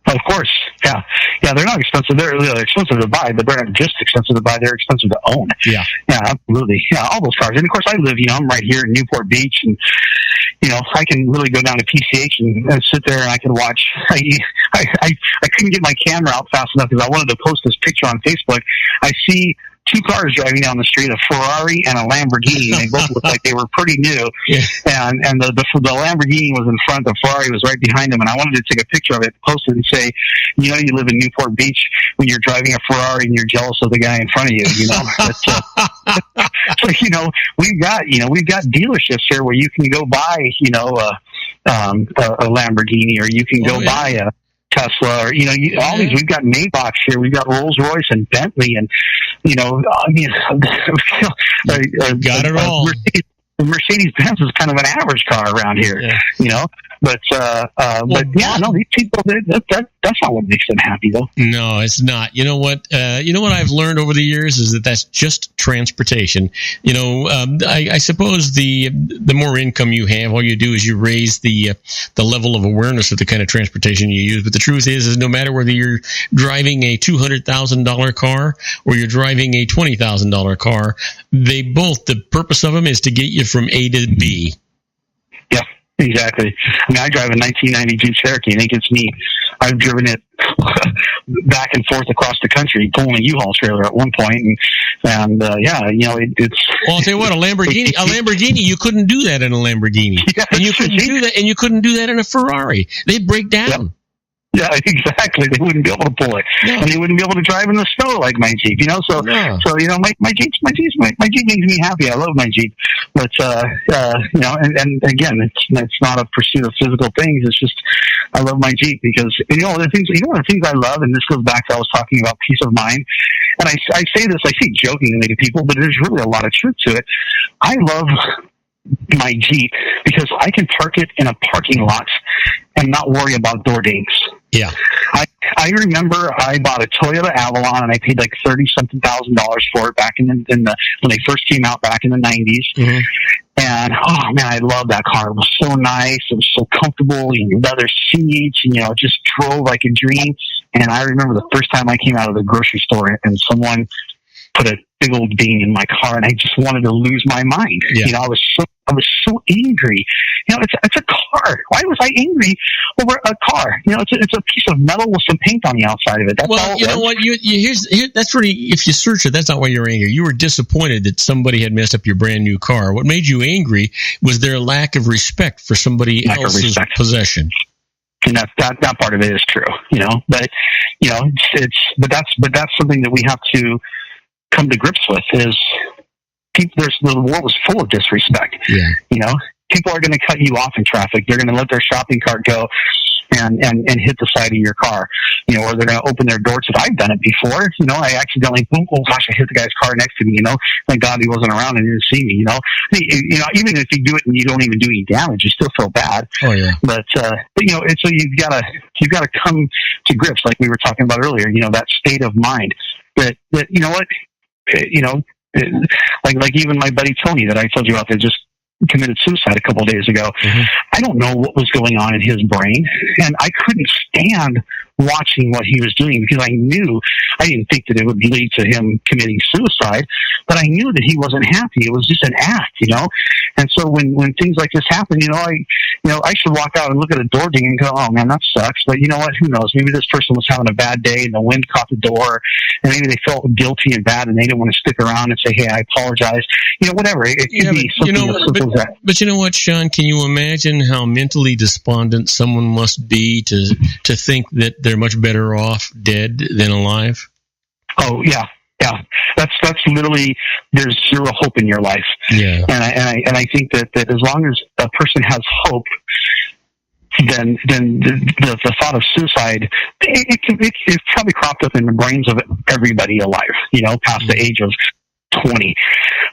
Of course, yeah. They're not expensive. They're expensive to buy, but they're not just expensive to buy. They're expensive to own. Yeah, absolutely. Yeah, all those cars. And of course, I live. I'm right here in Newport Beach, and I can really go down to PCH and sit there and I can watch. I couldn't get my camera out fast enough because I wanted to post this picture on Facebook. I see two cars driving down the street, a Ferrari and a Lamborghini. They both looked like they were pretty new. Yeah. And the Lamborghini was in front, the Ferrari was right behind them, and I wanted to take a picture of it, post it, and say, you live in Newport Beach when you're driving a Ferrari and you're jealous of the guy in front of you. So we've got dealerships here where you can go buy a Lamborghini, or you can go buy a Tesla, or all these. We've got Maybachs here, we've got Rolls Royce and Bentley, and got it all. Mercedes-Benz is kind of an average car around here, But these people, that's not what makes them happy, though. No, it's not. You know what? What I've learned over the years is that's just transportation. I suppose the more income you have, all you do is you raise the level of awareness of the kind of transportation you use. But the truth is no matter whether you're driving a $200,000 car or you're driving a $20,000 car, the purpose of them is to get you from A to B. Yeah, exactly. I drive a 1990 Jeep Cherokee, and it gets me. I've driven it back and forth across the country, pulling a U-Haul trailer at one point, it's. Well, I'll tell you what, a Lamborghini, you couldn't do that in a Lamborghini, and you couldn't do that in a Ferrari. They'd break down. Yep. Yeah, exactly. They wouldn't be able to pull it, and they wouldn't be able to drive in the snow like my Jeep. So my Jeep makes me happy. I love my Jeep, but and again, it's not a pursuit of physical things. It's just I love my Jeep because one of the things I love, and this goes back to I was talking about peace of mind, and I say this jokingly to people, but there's really a lot of truth to it. I love my Jeep because I can park it in a parking lot and not worry about door dings. Yeah. I remember I bought a Toyota Avalon and I paid like $30-something thousand for it back when they first came out back in the 90s. Mm-hmm. And oh man, I loved that car. It was so nice. It was so comfortable. Leather seats, it just drove like a dream. And I remember the first time I came out of the grocery store and someone put a big old ding in my car, and I just wanted to lose my mind. Yeah. I was so angry. It's a car. Why was I angry over a car? It's a piece of metal with some paint on the outside of it. That's all it was. What? Here's that's really, if you search it, that's not why you're angry. You were disappointed that somebody had messed up your brand new car. What made you angry was their lack of respect for somebody else's possession. And that part of it is true. But that's something that we have to come to grips with is the world is full of disrespect. Yeah. People are going to cut you off in traffic. They're going to let their shopping cart go and hit the side of your car, or they're going to open their door to it. I've done it before. I accidentally, oh gosh, I hit the guy's car next to me, thank God he wasn't around and didn't see me, even if you do it and you don't even do any damage, you still feel bad. Oh yeah. But so you've got to come to grips, like we were talking about earlier, that state of mind that like even my buddy Tony that I told you about that just committed suicide a couple of days ago. Mm-hmm. I don't know what was going on in his brain, and I couldn't stand watching what he was doing because I didn't think that it would lead to him committing suicide, but I knew that he wasn't happy. It was just an act, And so when things like this happen, I should walk out and look at a door ding and go, oh man, that sucks. But you know what? Who knows? Maybe this person was having a bad day and the wind caught the door, and maybe they felt guilty and bad and they didn't want to stick around and say, hey, I apologize. Whatever. It could be something as simple as that. But you know what, Sean? Can you imagine how mentally despondent someone must be to think that they're much better off dead than alive? Oh, yeah. Yeah, that's literally, there's zero hope in your life. Yeah, and I think that as long as a person has hope, then the thought of suicide, it's probably cropped up in the brains of everybody alive, past the age of 20.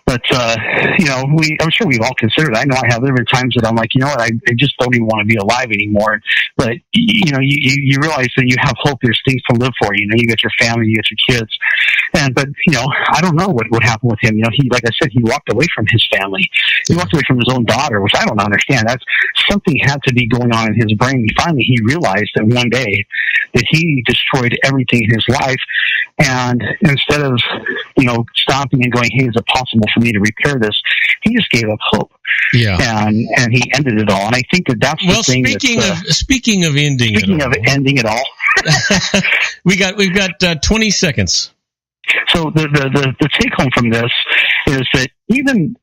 But, I'm sure we've all considered it. I know I have. There have been times that I'm like, I just don't even want to be alive anymore. But, you realize that you have hope. There's things to live for. You got your family, you got your kids. But I don't know what happened with him. He, like I said, he walked away from his family. He walked away from his own daughter, which I don't understand. That's something had to be going on in his brain. Finally, he realized that one day that he destroyed everything in his life. And instead of, stopping and going, hey, is it possible for me to repair this? He just gave up hope. Yeah. And he ended it all. And I think that's the thing. Speaking of ending it all. we've got 20 seconds. So the take home from this is that even,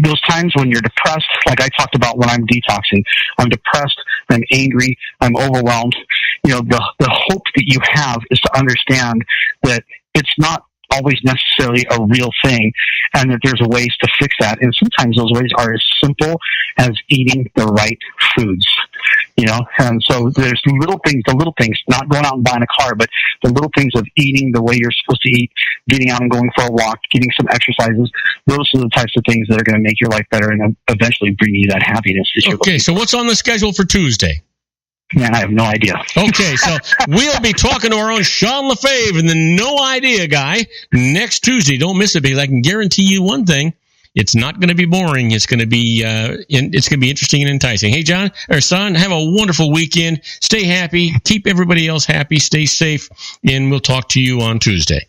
those times when you're depressed, like I talked about when I'm detoxing, I'm depressed, I'm angry, I'm overwhelmed. The hope that you have is to understand that it's not always necessarily a real thing, and that there's ways to fix that. And sometimes those ways are as simple as eating the right foods, And so there's the little things, not going out and buying a car, but the little things of eating the way you're supposed to eat, getting out and going for a walk, getting some exercises. Those are the types of things that are going to make your life better and eventually bring you that happiness that you're looking for. So what's on the schedule for Tuesday? Man, I have no idea. Okay, so we'll be talking to our own Sean Lefebvre and the No Idea Guy next Tuesday. Don't miss it, because I can guarantee you one thing: it's not going to be boring. It's going to be interesting and enticing. Hey, Son, have a wonderful weekend. Stay happy. Keep everybody else happy. Stay safe, and we'll talk to you on Tuesday.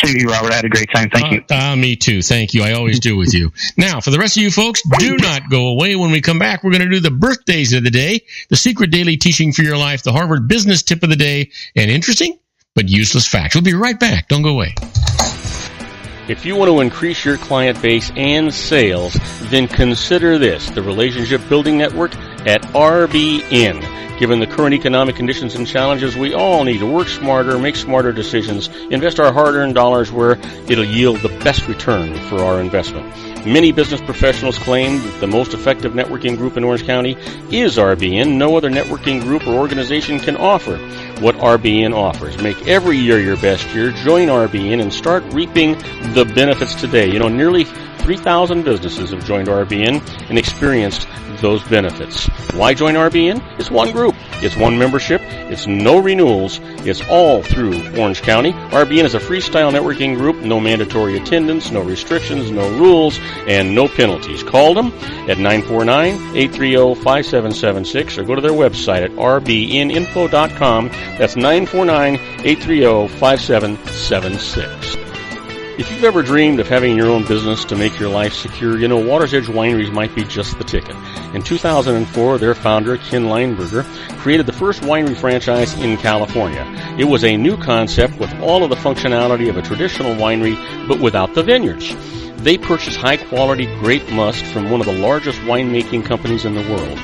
Thank you, Robert. I had a great time. Thank you. Me too. Thank you. I always do with you. Now, for the rest of you folks, do not go away. When we come back, we're going to do the birthdays of the day, the secret daily teaching for your life, the Harvard business tip of the day, and interesting but useless facts. We'll be right back. Don't go away. If you want to increase your client base and sales, then consider this, the Relationship Building Network at RBN. Given the current economic conditions and challenges, we all need to work smarter, make smarter decisions, invest our hard-earned dollars where it'll yield the best return for our investment. Many business professionals claim that the most effective networking group in Orange County is RBN. No other networking group or organization can offer what RBN offers. Make every year your best year. Join RBN and start reaping the benefits today. Nearly 3,000 businesses have joined RBN and experienced those benefits. Why join RBN? It's one group. It's one membership. It's no renewals. It's all through Orange County. RBN is a freestyle networking group. No mandatory attendance, no restrictions, no rules, and no penalties. Call them at 949-830-5776 or go to their website at rbninfo.com. That's 949-830-5776. If you've ever dreamed of having your own business to make your life secure, Water's Edge Wineries might be just the ticket. In 2004, their founder, Ken Lineberger, created the first winery franchise in California. It was a new concept with all of the functionality of a traditional winery, but without the vineyards. They purchased high-quality grape must from one of the largest winemaking companies in the world.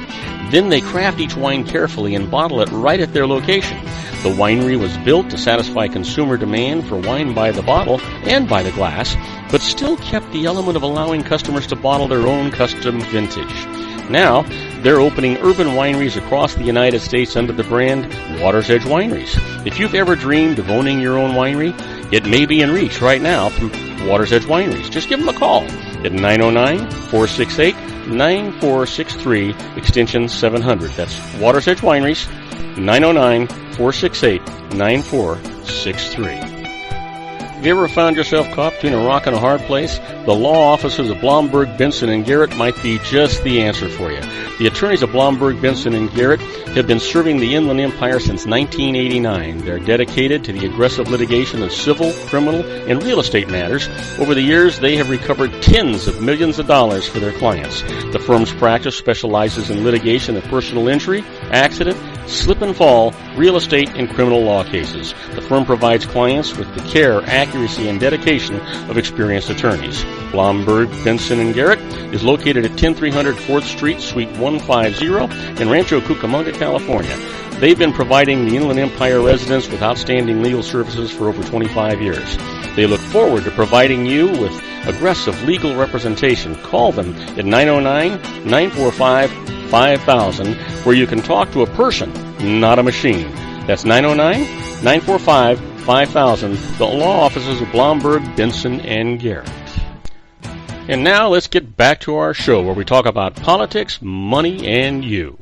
Then they craft each wine carefully and bottle it right at their location. The winery was built to satisfy consumer demand for wine by the bottle and by the glass, but still kept the element of allowing customers to bottle their own custom vintage. Now, they're opening urban wineries across the United States under the brand Water's Edge Wineries. If you've ever dreamed of owning your own winery, it may be in reach right now through Water's Edge Wineries. Just give them a call at 909-468-9463, extension 700. That's Water's Edge Wineries, 909-468-9463. Have you ever found yourself caught between a rock and a hard place? The law offices of Blomberg, Benson, and Garrett might be just the answer for you. The attorneys of Blomberg, Benson, and Garrett have been serving the Inland Empire since 1989. They're dedicated to the aggressive litigation of civil, criminal, and real estate matters. Over the years, they have recovered tens of millions of dollars for their clients. The firm's practice specializes in litigation of personal injury, accident, slip and fall, real estate, and criminal law cases. The firm provides clients with the care, accuracy, and dedication of experienced attorneys. Blomberg, Benson, and Garrett is located at 10300 4th Street, Suite 150 in Rancho Cucamonga, California. They've been providing the Inland Empire residents with outstanding legal services for over 25 years. They look forward to providing you with aggressive legal representation. Call them at 909-945-5000, where you can talk to a person, not a machine. That's 909-945-5000, the law offices of Blomberg, Benson, and Garrett. And now let's get back to our show where we talk about politics, money, and you.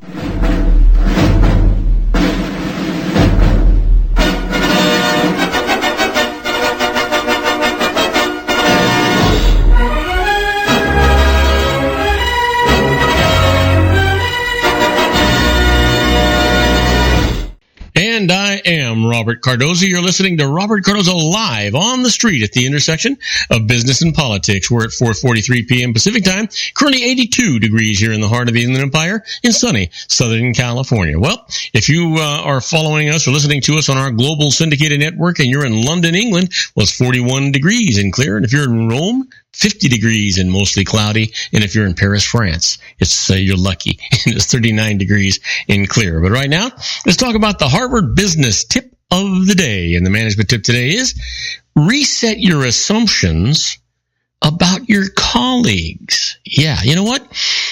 And I am Robert Cardoza. You're listening to Robert Cardoza live on the street at the intersection of business and politics. We're at 4:43 p.m. Pacific time, currently 82 degrees here in the heart of the Inland Empire in sunny Southern California. Well, if you are following us or listening to us on our global syndicated network and you're in London, England, well, it's 41 degrees and clear. And if you're in Rome, 50 degrees and mostly cloudy. And if you're in Paris, France, it's you're lucky. It's 39 degrees and clear. But right now, let's talk about the Harvard Business Tip of the day. And the management tip today is reset your assumptions about your colleagues. Yeah, you know what?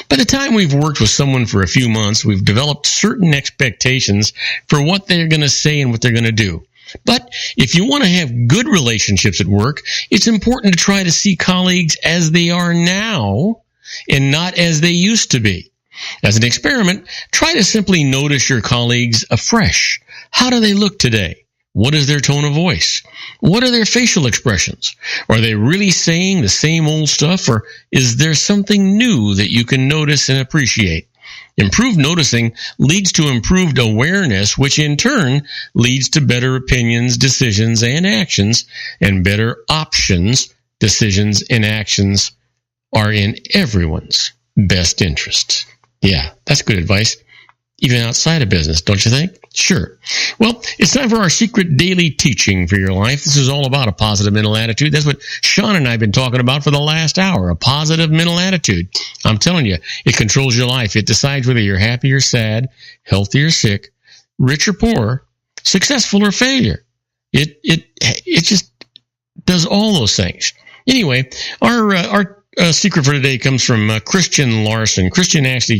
By the time we've worked with someone for a few months, we've developed certain expectations for what they're going to say and what they're going to do. But if you want to have good relationships at work, it's important to try to see colleagues as they are now and not as they used to be. As an experiment, try to simply notice your colleagues afresh. How do they look today? What is their tone of voice? What are their facial expressions? Are they really saying the same old stuff, or is there something new that you can notice and appreciate? Improved noticing leads to improved awareness, which in turn leads to better opinions, decisions, and actions, and better options. Decisions and actions are in everyone's best interest. Yeah, that's good advice, even outside of business, don't you think? Sure. Well, it's time for our secret daily teaching for your life. This is all about a positive mental attitude. That's what Sean and I have been talking about for the last hour, a positive mental attitude. I'm telling you, it controls your life. It decides whether you're happy or sad, healthy or sick, rich or poor, successful or failure. It just does all those things. Anyway, our secret for today comes from Christian Larson. Christian actually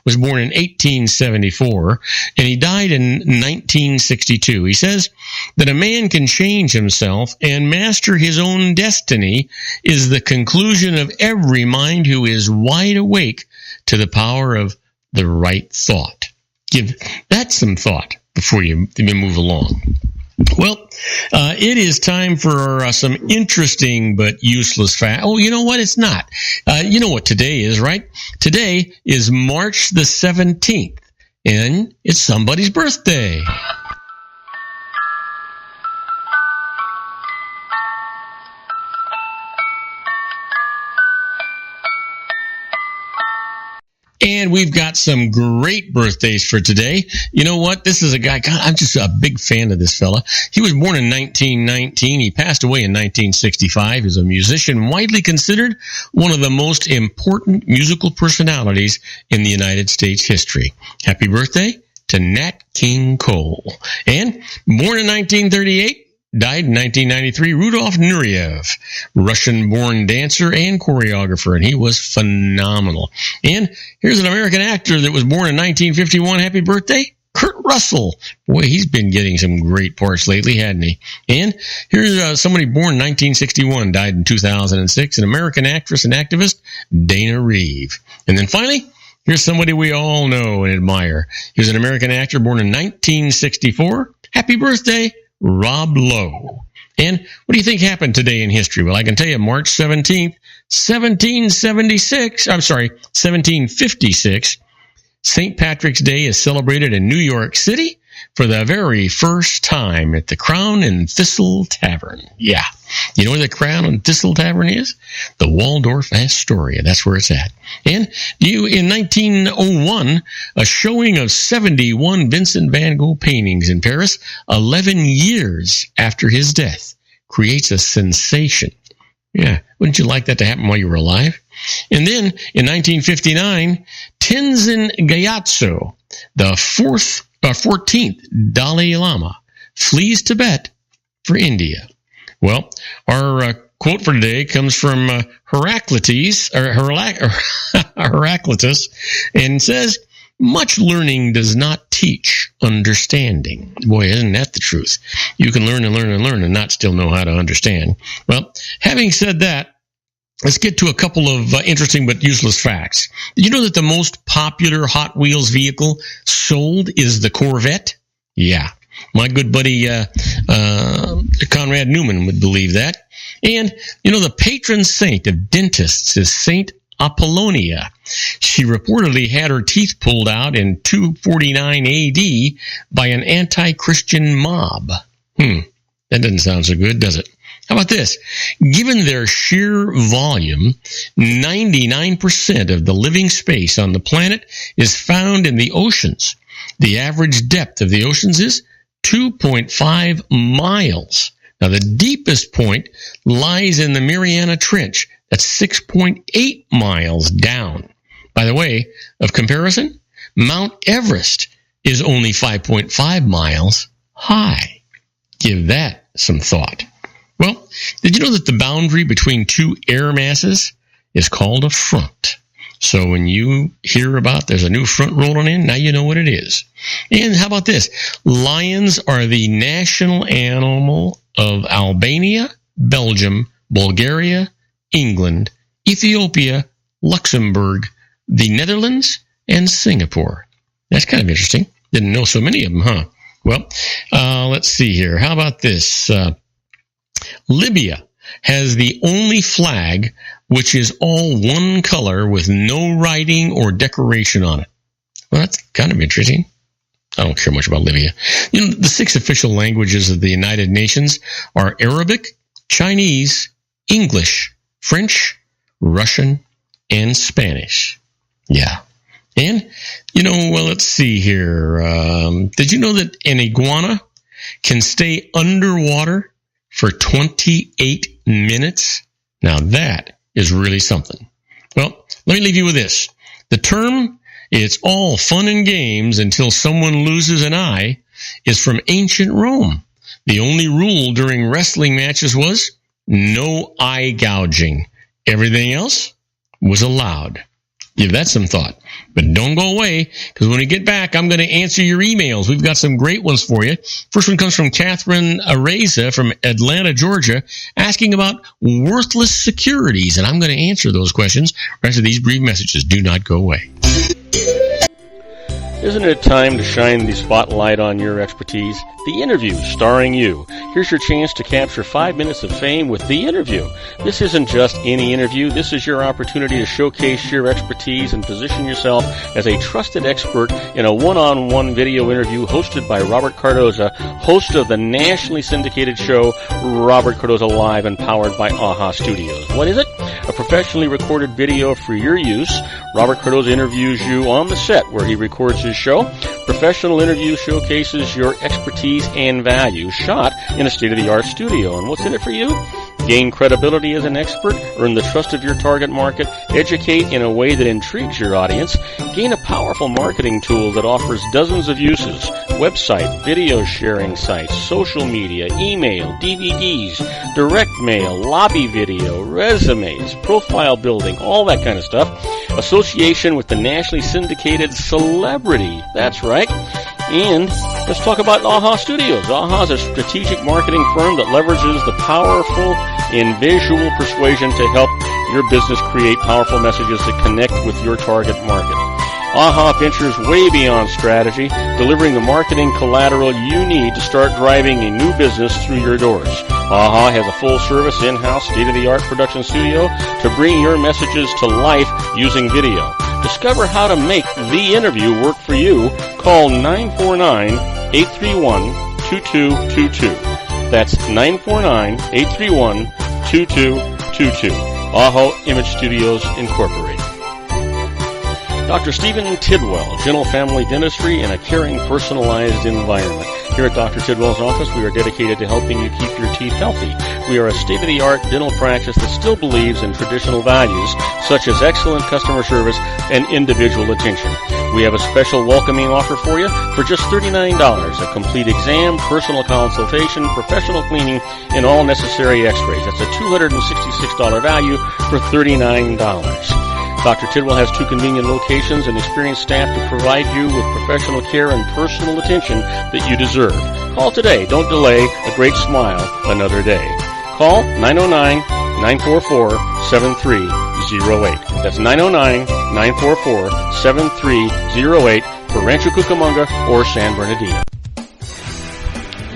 was born in 1874, and he died in 1962. He says that a man can change himself and master his own destiny is the conclusion of every mind who is wide awake to the power of the right thought. Give that some thought before you move along. Well, it is time for some interesting but useless facts. Oh, you know what? It's not. You know what today is, right? Today is March the 17th, and it's somebody's birthday. And we've got some great birthdays for today. You know what? This is a guy, God, I'm just a big fan of this fella. He was born in 1919. He passed away in 1965. He's a musician widely considered one of the most important musical personalities in the United States history. Happy birthday to Nat King Cole. And born in 1938. Died in 1993, Rudolf Nureyev, Russian-born dancer and choreographer, and he was phenomenal. And here's an American actor that was born in 1951. Happy birthday, Kurt Russell. Boy, he's been getting some great parts lately, hasn't he? And here's somebody born in 1961, died in 2006, an American actress and activist, Dana Reeve. And then finally, here's somebody we all know and admire. He was an American actor born in 1964. Happy birthday, Rob Lowe. And what do you think happened today in history? Well, I can tell you March 17th, 1756, St. Patrick's Day is celebrated in New York City for the very first time at the Crown and Thistle Tavern. Yeah. You know where the Crown and Thistle Tavern is? The Waldorf Astoria. That's where it's at. And in 1901, a showing of 71 Vincent van Gogh paintings in Paris, 11 years after his death, creates a sensation. Yeah. Wouldn't you like that to happen while you were alive? And then in 1959, Tenzin Gyatso, the 14th Dalai Lama, flees Tibet for India. Well, our quote for today comes from Heraclitus, and says, "Much learning does not teach understanding." Boy, isn't that the truth? You can learn and learn and learn and not still know how to understand. Well, having said that, let's get to a couple of interesting but useless facts. Did you know that the most popular Hot Wheels vehicle sold is the Corvette? Yeah. My good buddy Conrad Newman would believe that. And, the patron saint of dentists is Saint Apollonia. She reportedly had her teeth pulled out in 249 AD by an anti-Christian mob. That doesn't sound so good, does it? How about this? Given their sheer volume, 99% of the living space on the planet is found in the oceans. The average depth of the oceans is 2.5 miles. Now, the deepest point lies in the Mariana Trench. That's 6.8 miles down. By the way, of comparison, Mount Everest is only 5.5 miles high. Give that some thought. Well, did you know that the boundary between two air masses is called a front? So when you hear about there's a new front rolling in, now you know what it is. And how about this? Lions are the national animal of Albania, Belgium, Bulgaria, England, Ethiopia, Luxembourg, the Netherlands, and Singapore. That's kind of interesting. Didn't know so many of them, huh? Well, let's see here. How about this? Libya has the only flag which is all one color with no writing or decoration on it. Well, that's kind of interesting. I don't care much about Libya. The 6 official languages of the United Nations are Arabic, Chinese, English, French, Russian, and Spanish. Yeah. And, well, let's see here. Did you know that an iguana can stay underwater for 28 minutes? Now that is really something. Well, let me leave you with this. The term, "it's all fun and games until someone loses an eye," is from ancient Rome. The only rule during wrestling matches was no eye gouging. Everything else was allowed. Give that some thought. But don't go away, because when we get back, I'm going to answer your emails. We've got some great ones for you. First one comes from Catherine Areza from Atlanta, Georgia, asking about worthless securities. And I'm going to answer those questions right after these brief messages. Do not go away. Isn't it time to shine the spotlight on your expertise? The Interview, starring you. Here's your chance to capture 5 minutes of fame with The Interview. This isn't just any interview. This is your opportunity to showcase your expertise and position yourself as a trusted expert in a one-on-one video interview hosted by Robert Cardoza, host of the nationally syndicated show Robert Cardoza Live and powered by AHA Studios. What is it? A professionally recorded video for your use. Robert Cardoza interviews you on the set where he records his show. Professional interview showcases your expertise and value, shot in a state-of-the-art studio. And what's in it for you? Gain credibility as an expert, earn the trust of your target market, educate in a way that intrigues your audience, gain a powerful marketing tool that offers dozens of uses, website, video sharing sites, social media, email, DVDs, direct mail, lobby video, resumes, profile building, all that kind of stuff. Association with the nationally syndicated celebrity. That's right. And let's talk about AHA Studios. AHA is a strategic marketing firm that leverages the powerful in visual persuasion to help your business create powerful messages that connect with your target market. AHA ventures way beyond strategy, delivering the marketing collateral you need to start driving a new business through your doors. AHA has a full-service, in-house, state-of-the-art production studio to bring your messages to life using video. Discover how to make the interview work for you. Call 949-831-2222. That's 949-831-2222. AHA Image Studios, Incorporated. Dr. Stephen Tidwell, Gentle Family Dentistry in a caring, personalized environment. Here at Dr. Tidwell's office, we are dedicated to helping you keep your teeth healthy. We are a state-of-the-art dental practice that still believes in traditional values, such as excellent customer service and individual attention. We have a special welcoming offer for you for just $39, a complete exam, personal consultation, professional cleaning, and all necessary x-rays. That's a $266 value for $39. Dr. Tidwell has 2 convenient locations and experienced staff to provide you with professional care and personal attention that you deserve. Call today. Don't delay. A great smile another day. Call 909-944-7308. That's 909-944-7308 for Rancho Cucamonga or San Bernardino.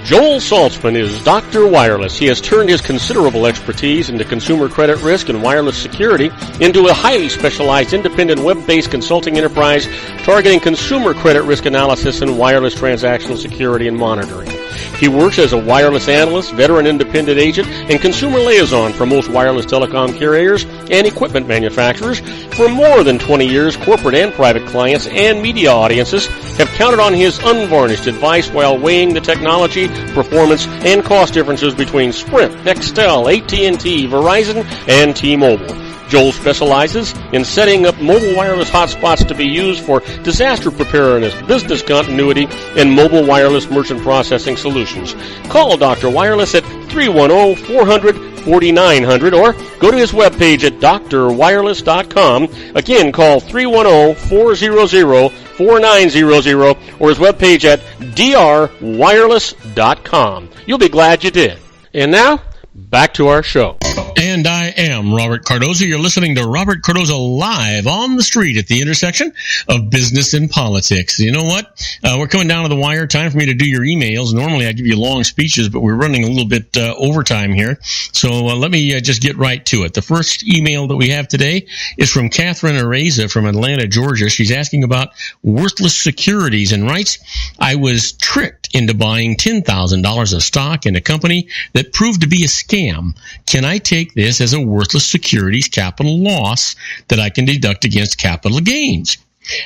Joel Saltzman is Dr. Wireless. He has turned his considerable expertise into consumer credit risk and wireless security into a highly specialized independent web-based consulting enterprise targeting consumer credit risk analysis and wireless transactional security and monitoring. He works as a wireless analyst, veteran independent agent, and consumer liaison for most wireless telecom carriers and equipment manufacturers. For more than 20 years, corporate and private clients and media audiences have counted on his unvarnished advice while weighing the technology, performance, and cost differences between Sprint, Nextel, AT&T, Verizon, and T-Mobile. Joel specializes in setting up mobile wireless hotspots to be used for disaster preparedness, business continuity, and mobile wireless merchant processing solutions. Call Dr. Wireless at 310-400-4900 or go to his webpage at drwireless.com. Again, call 310-400-4900 or his webpage at drwireless.com. You'll be glad you did. And now, back to our show. And I am Robert Cardoza. You're listening to Robert Cardoza live on the street at the intersection of business and politics. You know what? We're coming down to the wire. Time for me to do your emails. Normally I give you long speeches, but we're running a little bit overtime here. So let me just get right to it. The first email that we have today is from Catherine Areza from Atlanta, Georgia. She's asking about worthless securities and writes, I was tricked into buying $10,000 of stock in a company that proved to be a scam. Can I take this as a worthless securities capital loss that I can deduct against capital gains?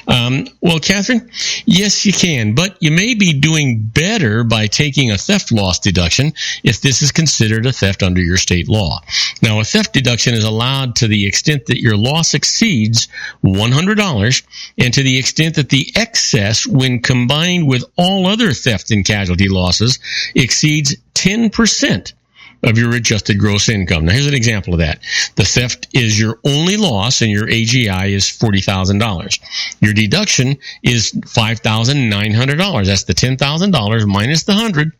Well, Catherine, yes, you can, but you may be doing better by taking a theft loss deduction if this is considered a theft under your state law. Now, a theft deduction is allowed to the extent that your loss exceeds $100 and to the extent that the excess, when combined with all other theft and casualty losses, exceeds 10% of your adjusted gross income. Now, here's an example of that. The theft is your only loss, and your AGI is $40,000. Your deduction is $5,900. That's the $10,000 minus the 100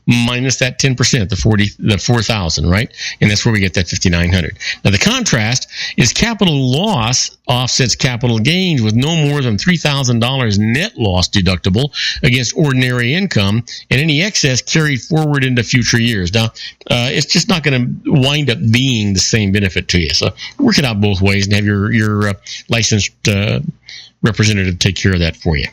minus that 10%, the $4,000, right? And that's where we get that $5,900. Now, the contrast is capital loss offsets capital gains with no more than $3,000 net loss deductible against ordinary income, and any excess carried forward into future years. Now, it's just not going to wind up being the same benefit to you. So work it out both ways and have your licensed representative take care of that for you.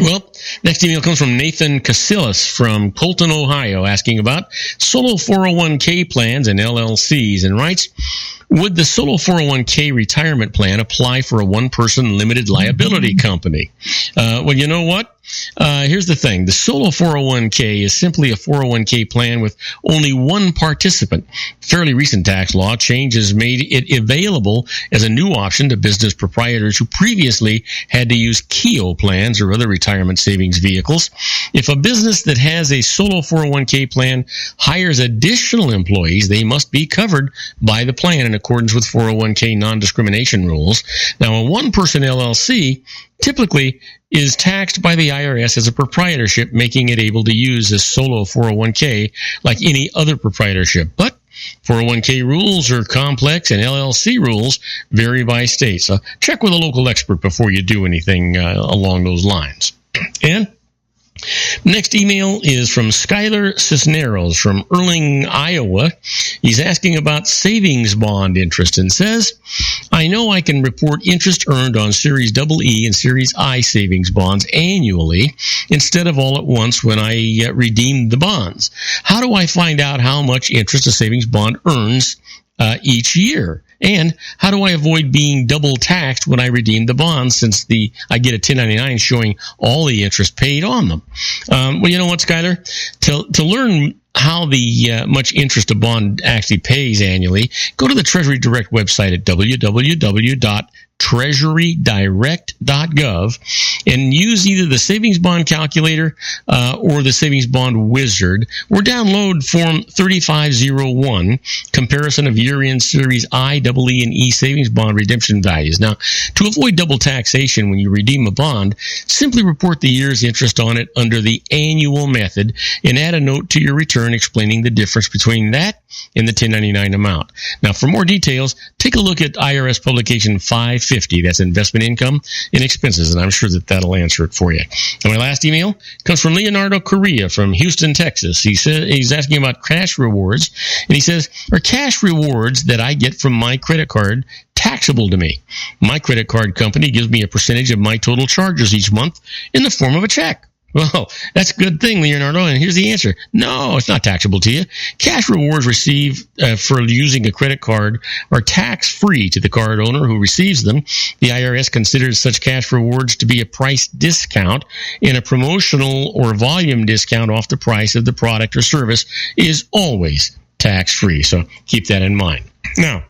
Well, next email comes from Nathan Casillas from Colton, Ohio, asking about solo 401k plans and LLCs, and writes, would the solo 401k retirement plan apply for a one-person limited liability company? Well, you know what? Here's the thing. The solo 401k is simply a 401k plan with only one participant. Fairly recent tax law changes made it available as a new option to business proprietors who previously had to use KEO plans or other retirement savings vehicles. If a business that has a solo 401k plan hires additional employees, they must be covered by the plan in accordance with 401k non-discrimination rules. Now, a one-person LLC typically is taxed by the IRS as a proprietorship, making it able to use a solo 401k like any other proprietorship. But 401k rules are complex, and LLC rules vary by state. So check with a local expert before you do anything along those lines. And next email is from Skylar Cisneros from Erling, Iowa. He's asking about savings bond interest and says, I know I can report interest earned on Series EE and Series I savings bonds annually instead of all at once when I redeem the bonds. How do I find out how much interest a savings bond earns each year? And how do I avoid being double taxed when I redeem the bonds since I get a 1099 showing all the interest paid on them? Well, you know what, Skylar? To learn how the much interest a bond actually pays annually, go to the Treasury Direct website at www.treasurydirect.gov and use either the Savings Bond Calculator or the Savings Bond Wizard, or download Form 3501, Comparison of Year-End Series I, EE, and E Savings Bond Redemption Values. Now, to avoid double taxation when you redeem a bond, simply report the year's interest on it under the annual method and add a note to your return explaining the difference between that and the 1099 amount. Now, for more details, take a look at IRS publication 550. That's investment income and expenses, and I'm sure that'll answer it for you. And my last email comes from Leonardo Correa from Houston, Texas. He's asking about cash rewards, and he says, are cash rewards that I get from my credit card taxable to me? My credit card company gives me a percentage of my total charges each month in the form of a check. Well, that's a good thing, Leonardo, and here's the answer. No, it's not taxable to you. Cash rewards received for using a credit card are tax-free to the card owner who receives them. The IRS considers such cash rewards to be a price discount, and a promotional or volume discount off the price of the product or service is always tax-free, so keep that in mind. Now,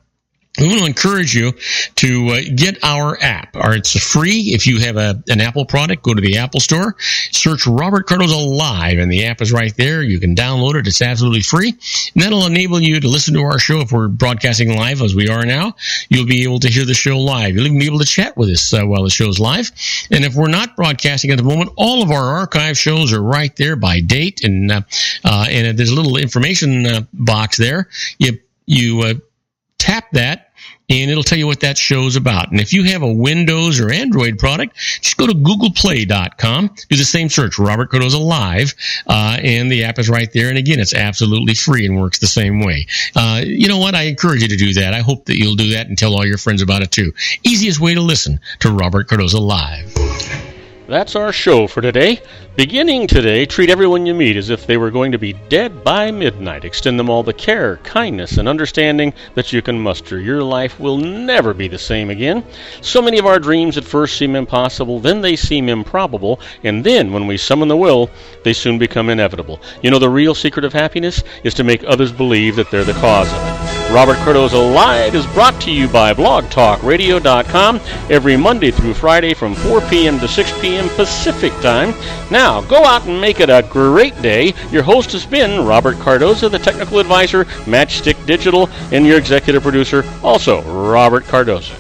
we want to encourage you to get our app. It's free. If you have an Apple product, go to the Apple Store, search Robert Cardoza Live, and the app is right there. You can download it. It's absolutely free. And that'll enable you to listen to our show if we're broadcasting live, as we are now. You'll be able to hear the show live. You'll even be able to chat with us while the show's live. And if we're not broadcasting at the moment, all of our archive shows are right there by date. And there's a little information box there. You tap that, and it'll tell you what that show's about. And if you have a Windows or Android product, just go to googleplay.com, do the same search, Robert Cardoza Live, and the app is right there. And again, it's absolutely free and works the same way. You know what? I encourage you to do that. I hope that you'll do that and tell all your friends about it too. Easiest way to listen to Robert Cardoza Live. That's our show for today. Beginning today, treat everyone you meet as if they were going to be dead by midnight. Extend them all the care, kindness, and understanding that you can muster. Your life will never be the same again. So many of our dreams at first seem impossible, then they seem improbable, and then when we summon the will, they soon become inevitable. You know, the real secret of happiness is to make others believe that they're the cause of it. Robert Cardoza Live is brought to you by blogtalkradio.com every Monday through Friday from 4 p.m. to 6 p.m. Pacific Time. Now, go out and make it a great day. Your host has been Robert Cardoza, the technical advisor, Matchstick Digital, and your executive producer, also Robert Cardoza.